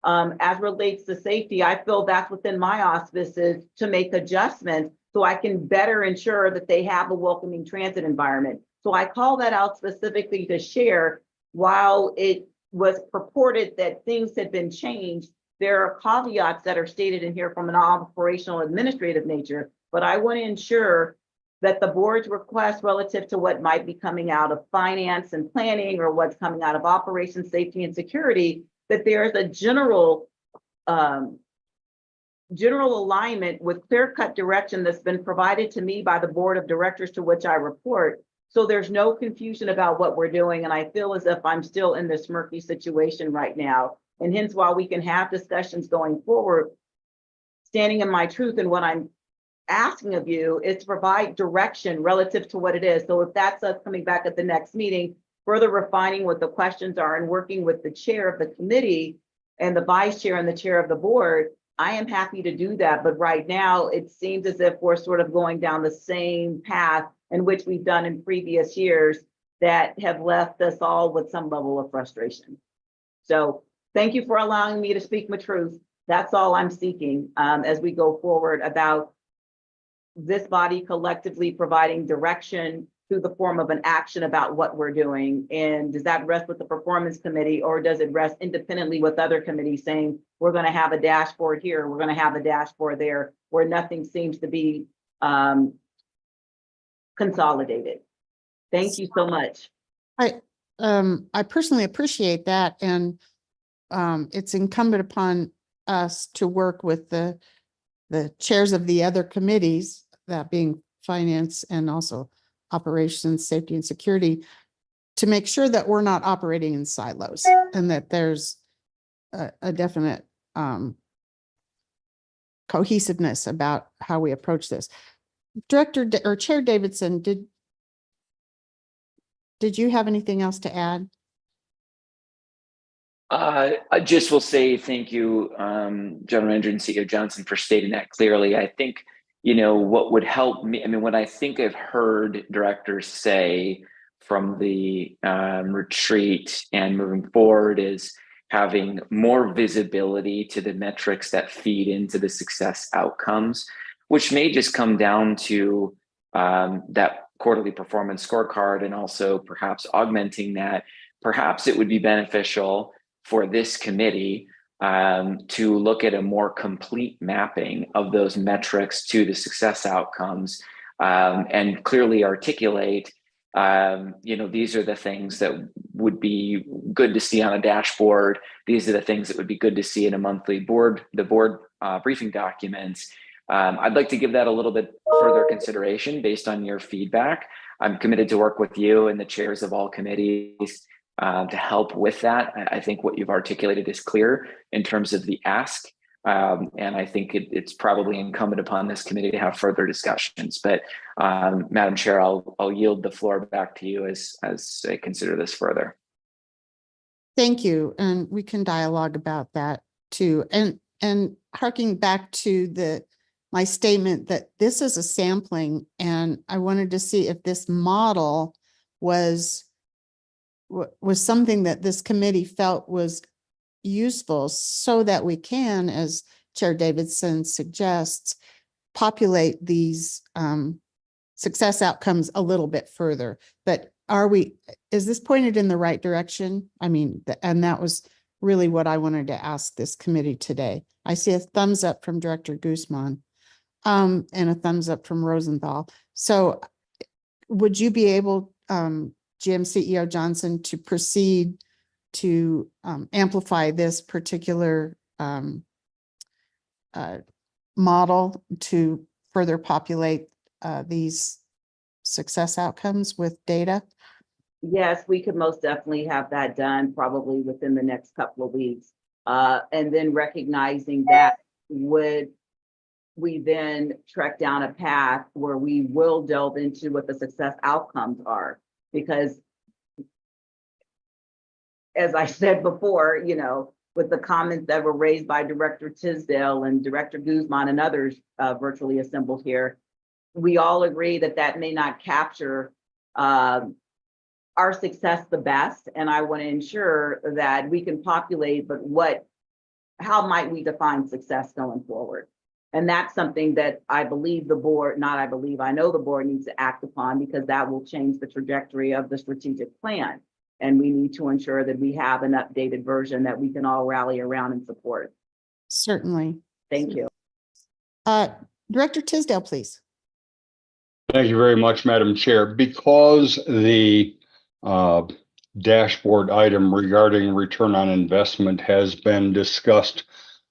as relates to safety, I feel that's within my auspices to make adjustments so I can better ensure that they have a welcoming transit environment. So I call that out specifically to share, while it was purported that things had been changed, there are caveats that are stated in here from an operational administrative nature, but I want to ensure that the board's request relative to what might be coming out of finance and planning or what's coming out of operations, safety and security, that there's a general alignment with clear-cut direction that's been provided to me by the board of directors to which I report. So there's no confusion about what we're doing. And I feel as if I'm still in this murky situation right now. And hence, while we can have discussions going forward, standing in my truth and what I'm asking of you is to provide direction relative to what it is. So if that's us coming back at the next meeting, further refining what the questions are and working with the chair of the committee and the vice chair and the chair of the board, I am happy to do that. But right now, it seems as if we're sort of going down the same path in which we've done in previous years that have left us all with some level of frustration. So thank you for allowing me to speak my truth. That's all I'm seeking as we go forward about this body collectively providing direction through the form of an action about what we're doing? And does that rest with the performance committee, or does it rest independently with other committees saying, we're going to have a dashboard here, we're going to have a dashboard there, where nothing seems to be consolidated? Thank you so much. I personally appreciate that, and it's incumbent upon us to work with the chairs of the other committees, that being finance and also operations, safety and security, to make sure that we're not operating in silos and that there's a definite cohesiveness about how we approach this. Chair Davidson, did you have anything else to add? I just will say thank you, General Manager and CEO Johnson, for stating that clearly. I think, what would help me, what I think I've heard directors say from the retreat and moving forward is having more visibility to the metrics that feed into the success outcomes, which may just come down to that quarterly performance scorecard, and also perhaps augmenting that. Perhaps it would be beneficial for this committee to look at a more complete mapping of those metrics to the success outcomes, and clearly articulate, these are the things that would be good to see on a dashboard. These are the things that would be good to see in a monthly board briefing documents. I'd like to give that a little bit further consideration based on your feedback. I'm committed to work with you and the chairs of all committees to help with that. I think what you've articulated is clear in terms of the ask. And I think it's probably incumbent upon this committee to have further discussions. But Madam Chair, I'll yield the floor back to you as I consider this further. Thank you. And we can dialogue about that too. And harking back to my statement that this is a sampling, and I wanted to see if this model was something that this committee felt was useful, so that we can, as Chair Davidson suggests, populate these success outcomes a little bit further. But is this pointed in the right direction? And that was really what I wanted to ask this committee today. I see a thumbs up from Director Guzman, and a thumbs up from Rosenthal. So would you be able, GM CEO Johnson, to proceed to amplify this particular model to further populate these success outcomes with data? Yes, we could most definitely have that done probably within the next couple of weeks. And then recognizing that, would we then trek down a path where we will delve into what the success outcomes are? Because as I said before, with the comments that were raised by Director Tisdale and Director Guzman and others virtually assembled here, we all agree that may not capture our success the best. And I want to ensure that we can populate, but how might we define success going forward? And that's something that I believe the board, I know the board needs to act upon, because that will change the trajectory of the strategic plan. And we need to ensure that we have an updated version that we can all rally around and support. Certainly. Thank you. Director Tisdale, please. Thank you very much, Madam Chair. Because the dashboard item regarding return on investment has been discussed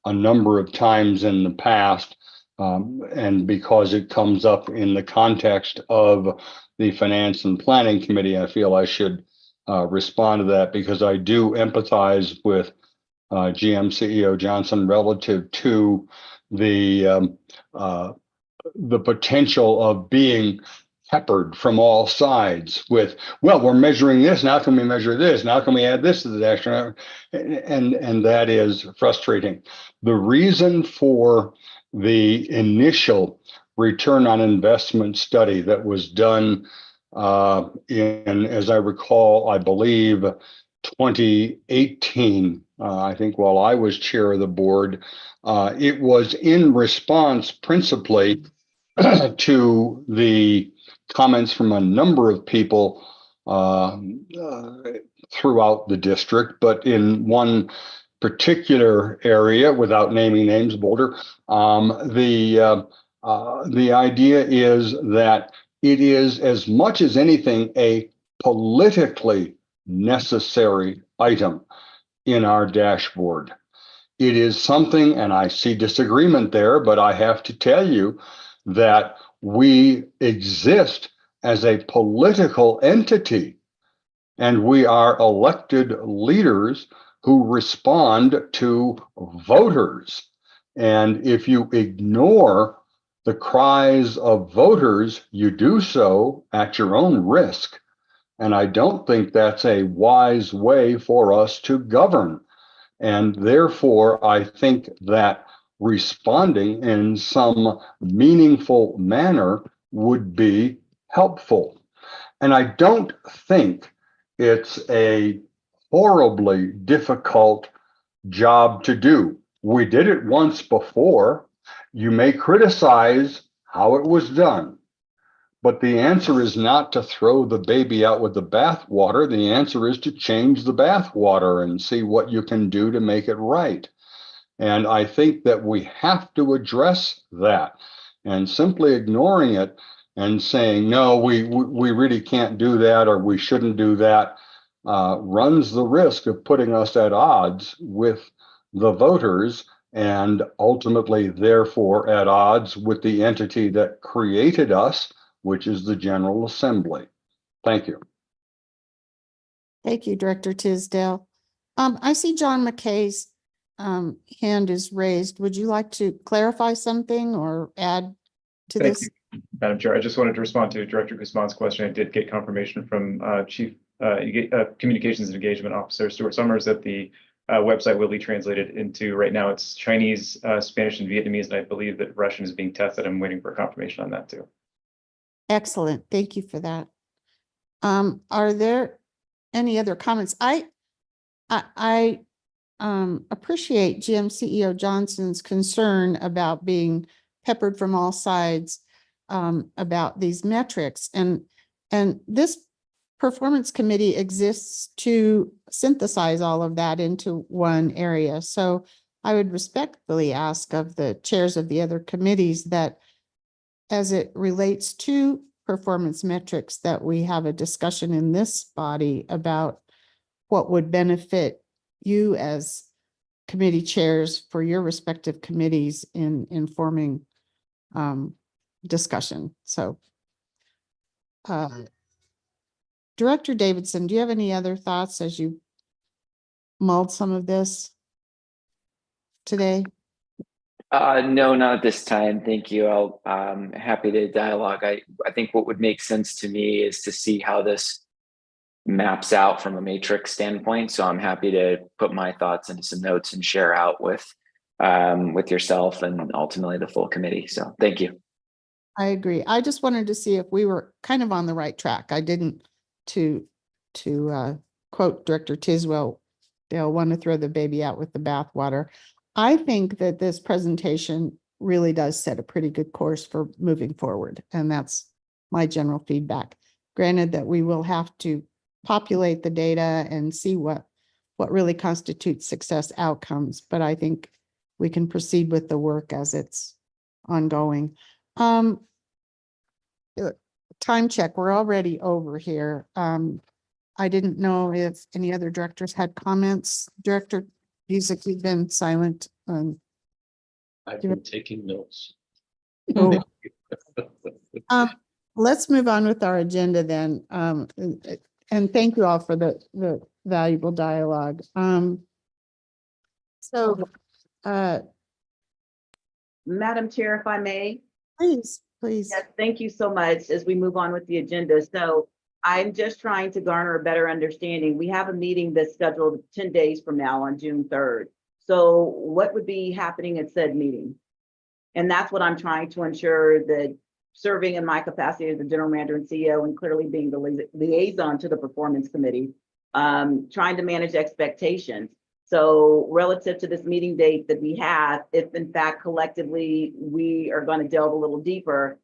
a number of times in the past, and because it comes up in the context of the Finance and Planning Committee, I feel I should respond to that, because I do empathize with GM CEO Johnson relative to the potential of being peppered from all sides with, well, we're measuring this, now can we measure this? Now can we add this to the dashboard? And that is frustrating. The reason for the initial return on investment study that was done in, as I recall, I believe 2018, I think while I was chair of the board, it was in response principally to the comments from a number of people throughout the district, but in one particular area, without naming names, Boulder, the idea is that it is, as much as anything, a politically necessary item in our dashboard. It is something, and I see disagreement there, but I have to tell you that we exist as a political entity, and we are elected leaders who respond to voters. And if you ignore the cries of voters, you do so at your own risk. And I don't think that's a wise way for us to govern. And therefore, I think that responding in some meaningful manner would be helpful. And I don't think it's a horribly difficult job to do. We did it once before. You may criticize how it was done, but the answer is not to throw the baby out with the bathwater. The answer is to change the bathwater and see what you can do to make it right. And I think that we have to address that, and simply ignoring it and saying, no, we really can't do that, or we shouldn't do that, runs the risk of putting us at odds with the voters, and ultimately, therefore, at odds with the entity that created us, which is the General Assembly. Thank you. Thank you, Director Tisdale. I see John McKay's hand is raised. Would you like to clarify something or add to Thank this? you, Madam Chair. I just wanted to respond to Director Guzman's question. I did get confirmation from Chief Communications and Engagement Officer Stuart Summers that the website will be translated into, right now it's Chinese, Spanish, and Vietnamese, and I believe that Russian is being tested. I'm waiting for confirmation on that too. Excellent. Thank you for that. Are there any other comments? I appreciate GM CEO Johnson's concern about being peppered from all sides about these metrics, and this performance committee exists to synthesize all of that into one area. So I would respectfully ask of the chairs of the other committees that, as it relates to performance metrics, that we have a discussion in this body about what would benefit you as committee chairs for your respective committees in informing discussion. So Director Davidson, do you have any other thoughts as you mulled some of this today? No, not at this time. Thank you. I'll happy to dialogue. I think what would make sense to me is to see how this maps out from a matrix standpoint. So I'm happy to put my thoughts into some notes and share out with yourself and ultimately the full committee. So thank you. I agree. I just wanted to see if we were kind of on the right track. I didn't to quote Director Tisdale, they'll want to throw the baby out with the bathwater. I think that this presentation really does set a pretty good course for moving forward. And that's my general feedback. Granted that we will have to populate the data and see what really constitutes success outcomes, but I think we can proceed with the work as it's ongoing. Time check, we're already over here. I didn't know if any other directors had comments. Director Busick, you've been silent. I've been taking notes. Oh. Let's move on with our agenda then. And thank you all for the valuable dialogue. Madam Chair, if I may. Please. Yes, thank you so much as we move on with the agenda. So I'm just trying to garner a better understanding. We have a meeting that's scheduled 10 days from now on June 3rd. So what would be happening at said meeting? And that's what I'm trying to ensure, that serving in my capacity as the general manager and CEO, and clearly being the liaison to the performance committee, trying to manage expectations. So relative to this meeting date that we have, if in fact collectively we are going to delve a little deeper,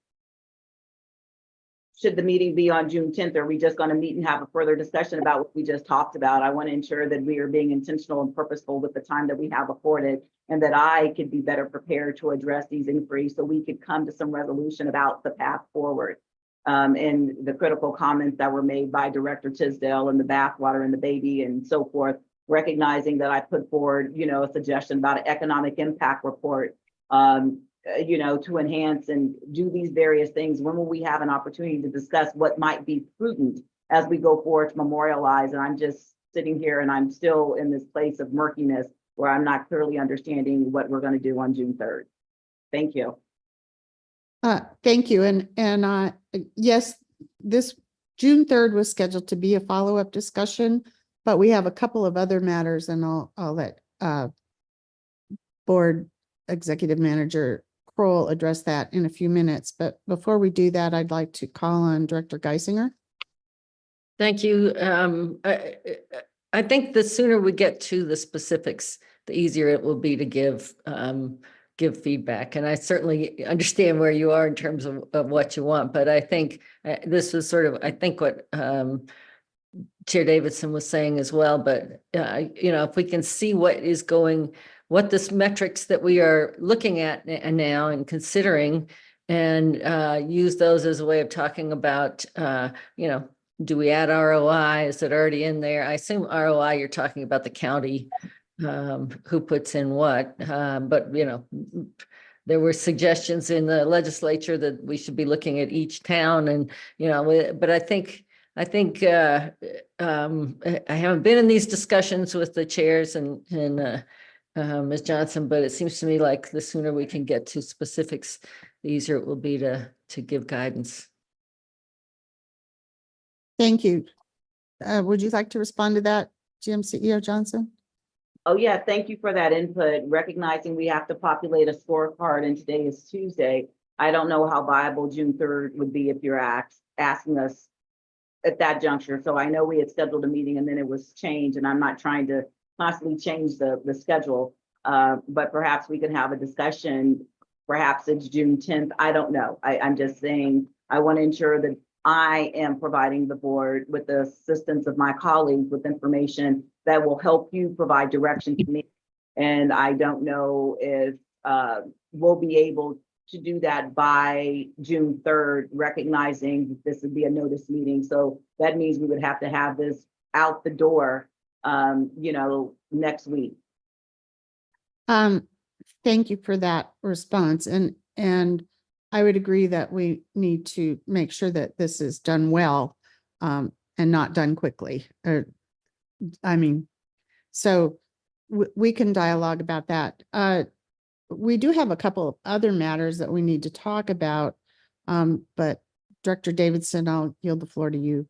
should the meeting be on June 10th? Are we just going to meet and have a further discussion about what we just talked about? I want to ensure that we are being intentional and purposeful with the time that we have afforded, and that I could be better prepared to address these inquiries so we could come to some resolution about the path forward. And the critical comments that were made by Director Tisdale and the bathwater and the baby and so forth, recognizing that I put forward, a suggestion about an economic impact report, to enhance and do these various things. When will we have an opportunity to discuss what might be prudent as we go forward to memorialize? And I'm just sitting here and I'm still in this place of murkiness where I'm not clearly understanding what we're going to do on June 3rd. Thank you. Thank you. And yes, this June 3rd was scheduled to be a follow-up discussion, but we have a couple of other matters, and I'll let Board Executive Manager Kroll address that in a few minutes. But before we do that, I'd like to call on Director Geisinger. Thank you. I think the sooner we get to the specifics, the easier it will be to give feedback. And I certainly understand where you are in terms of what you want, but I think this was sort of, I think what Chair Davidson was saying as well, but if we can see what this metrics that we are looking at now and considering, and use those as a way of talking about, do we add ROI? Is it already in there? I assume ROI, you're talking about the county, who puts in what, but there were suggestions in the legislature that we should be looking at each town, and but I think I haven't been in these discussions with the chairs and Ms. Johnson, but it seems to me like the sooner we can get to specifics, the easier it will be to give guidance. Thank you. Would you like to respond to that, GMCEO Johnson? Oh, yeah, thank you for that input. Recognizing we have to populate a scorecard and today is Tuesday. I don't know how viable June 3rd would be if you're asking us at that juncture. So I know we had scheduled a meeting and then it was changed, and I'm not trying to constantly change the schedule, but perhaps we could have a discussion. Perhaps it's June 10th. I don't know. I'm just saying I want to ensure that I am providing the board with the assistance of my colleagues with information that will help you provide direction to me. And I don't know if we'll be able to do that by June 3rd, recognizing this would be a notice meeting. So that means we would have to have this out the door, next week. Thank you for that response. And I would agree that we need to make sure that this is done well, and not done quickly. So we can dialogue about that. We do have a couple of other matters that we need to talk about, but Director Davidson, I'll yield the floor to you.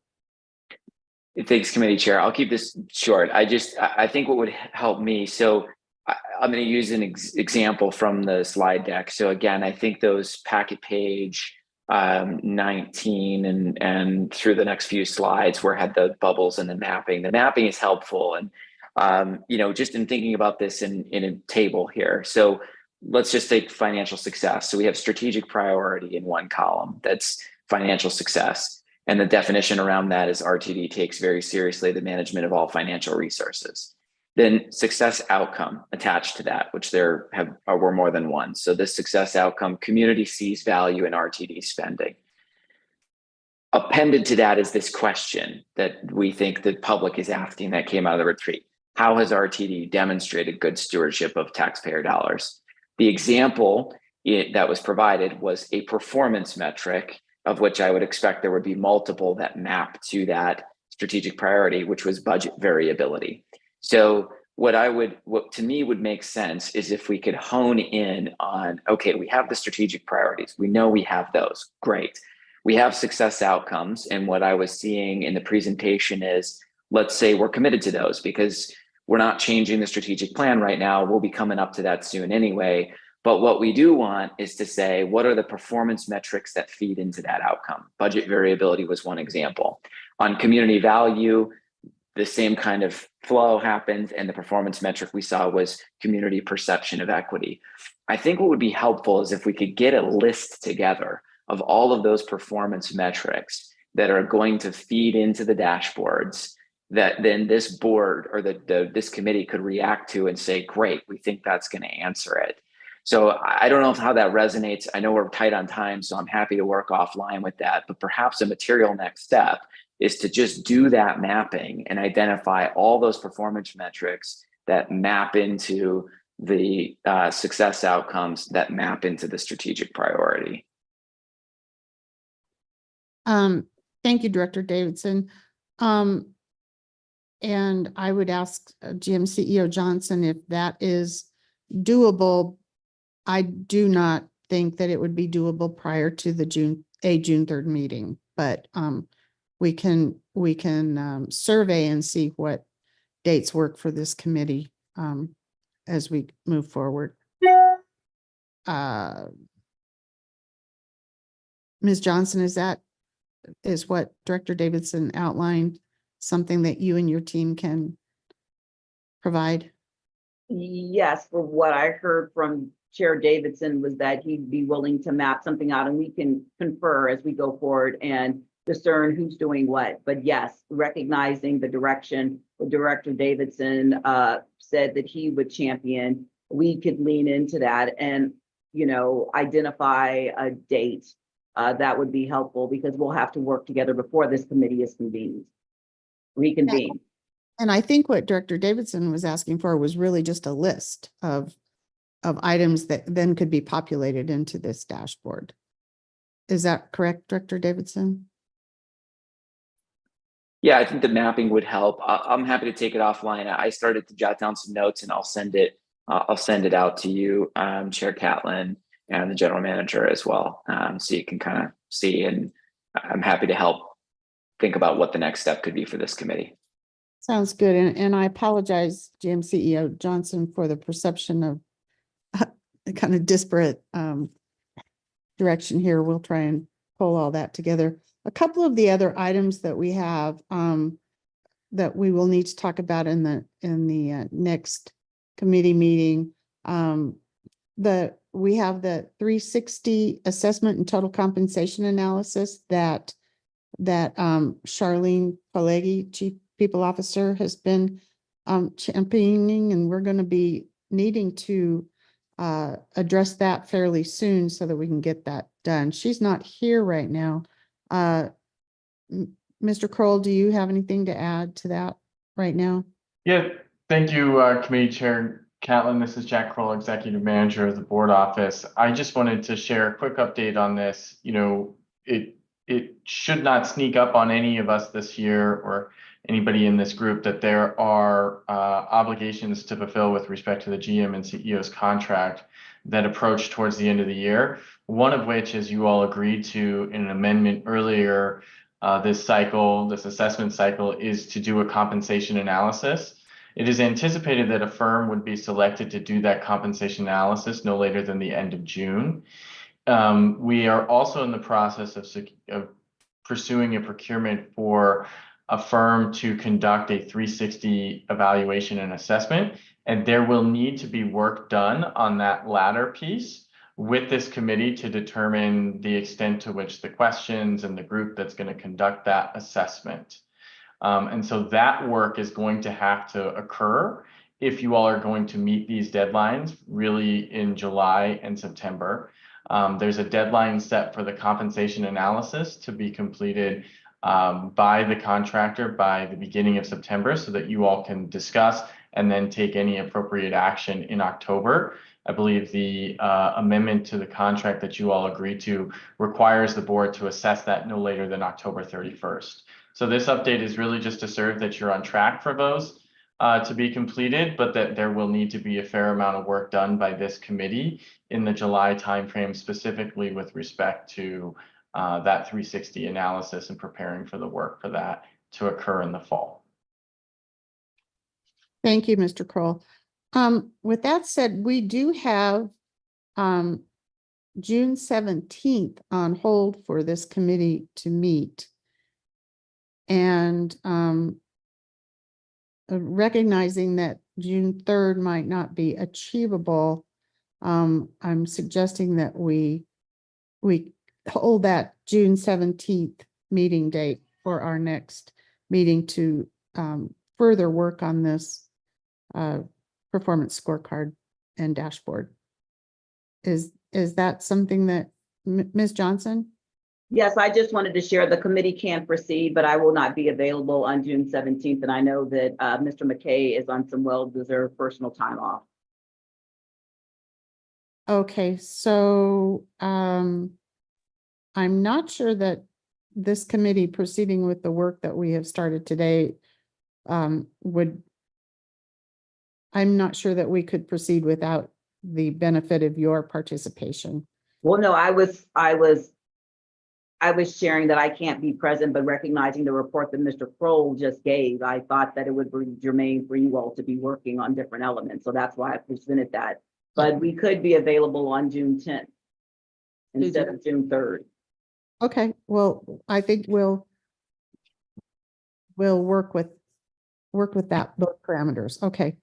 Thanks, Committee Chair. I'll keep this short. I think what would help me, so I'm going to use an example from the slide deck. So again, I think those packet page 19 and through the next few slides where I had the bubbles and the mapping is helpful. And, just in thinking about this in a table here. So let's just take financial success. So we have strategic priority in one column. That's financial success. And the definition around that is RTD takes very seriously the management of all financial resources. Then success outcome attached to that, which were more than one. So this success outcome, community sees value in RTD spending. Appended to that is this question that we think the public is asking that came out of the retreat. How has RTD demonstrated good stewardship of taxpayer dollars? The example that was provided was a performance metric, of which I would expect there would be multiple that map to that strategic priority, which was budget variability. So what to me would make sense is if we could hone in on, okay, we have the strategic priorities. We know we have those. Great. We have success outcomes. And what I was seeing in the presentation is, let's say we're committed to those because we're not changing the strategic plan right now. We'll be coming up to that soon anyway. But what we do want is to say, what are the performance metrics that feed into that outcome? Budget variability was one example. On community value, the same kind of flow happened, and the performance metric we saw was community perception of equity. I think what would be helpful is if we could get a list together of all of those performance metrics that are going to feed into the dashboards that then this board or this committee could react to and say, great, we think that's going to answer it. So I don't know how that resonates. I know we're tight on time, so I'm happy to work offline with that, but perhaps a material next step is to just do that mapping and identify all those performance metrics that map into the success outcomes that map into the strategic priority. Thank you, Director Davidson. And I would ask GM CEO Johnson if that is doable. I do not think that it would be doable prior to the June 3rd meeting, but we can survey and see what dates work for this committee as we move forward. Ms. Johnson, is what Director Davidson outlined something that you and your team can provide? Yes, for what I heard from Chair Davidson was that he'd be willing to map something out, and we can confer as we go forward and discern who's doing what. But yes, recognizing the direction that Director Davidson said that he would champion, we could lean into that and, identify a date that would be helpful, because we'll have to work together before this committee is reconvened. And I think what Director Davidson was asking for was really just a list of items that then could be populated into this dashboard. Is that correct, Director Davidson? Yeah, I think the mapping would help. I'm happy to take it offline. I started to jot down some notes, and I'll send it out to you, Chair Catlin, and the general manager as well, so you can kind of see. And I'm happy to help think about what the next step could be for this committee. Sounds good. And I apologize, GM CEO Johnson, for the perception of kind of disparate direction here. We'll try and pull all that together. A couple of the other items that we have that we will need to talk about in the next committee meeting. We have the 360 assessment and total compensation analysis that Charlene Pelleggi, Chief People Officer, has been championing, and we're going to be needing to address that fairly soon so that we can get that done. She's not here right now. Mr. Kroll, do you have anything to add to that right now? Yeah, thank you, Committee Chair Catlin. This is Jack Kroll, Executive Manager of the Board Office. I just wanted to share a quick update on this. It should not sneak up on any of us this year or anybody in this group that there are obligations to fulfill with respect to the GM and CEO's contract that approach towards the end of the year. One of which, as you all agreed to in an amendment earlier this assessment cycle, is to do a compensation analysis. It is anticipated that a firm would be selected to do that compensation analysis no later than the end of June. We are also in the process of pursuing a procurement for a firm to conduct a 360 evaluation and assessment, and there will need to be work done on that latter piece with this committee to determine the extent to which the questions and the group that's going to conduct that assessment. And so that work is going to have to occur if you all are going to meet these deadlines really in July and September. There's a deadline set for the compensation analysis to be completed by the contractor by the beginning of September, so that you all can discuss and then take any appropriate action in October. I believe the amendment to the contract that you all agreed to requires the board to assess that no later than October 31st. So this update is really just to serve that you're on track for those to be completed, but that there will need to be a fair amount of work done by this committee in the July timeframe, specifically with respect to that 360 analysis and preparing for the work for that to occur in the fall. Thank you, Mr. Kroll. With that said, we do have June 17th on hold for this committee to meet. And recognizing that June 3rd might not be achievable, I'm suggesting that we hold that June 17th meeting date for our next meeting to further work on this performance scorecard and dashboard. Is that something that, Ms. Johnson? Yes, I just wanted to share the committee can proceed, but I will not be available on June 17th. And I know that Mr. McKay is on some well-deserved personal time off. Okay, so I'm not sure that this committee proceeding with the work that we have started today I'm not sure that we could proceed without the benefit of your participation. Well, no, I was sharing that I can't be present, but recognizing the report that Mr. Kroll just gave, I thought that it would be germane for you all to be working on different elements. So that's why I presented that. But we could be available on June 10th instead of June 3rd. Okay, well, I think we'll work with that, those parameters. Okay.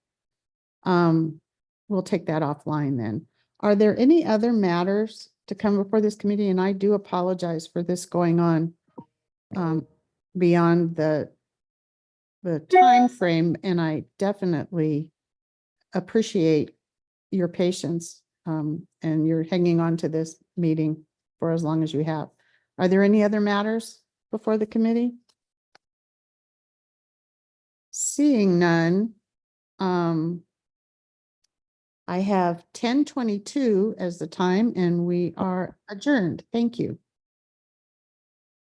We'll take that offline then. Are there any other matters to come before this committee? And I do apologize for this going on beyond the time frame, and I definitely appreciate your patience and you're hanging on to this meeting for as long as you have. Are there any other matters before the committee? Seeing none, I have 10:22 as the time and we are adjourned. Thank you.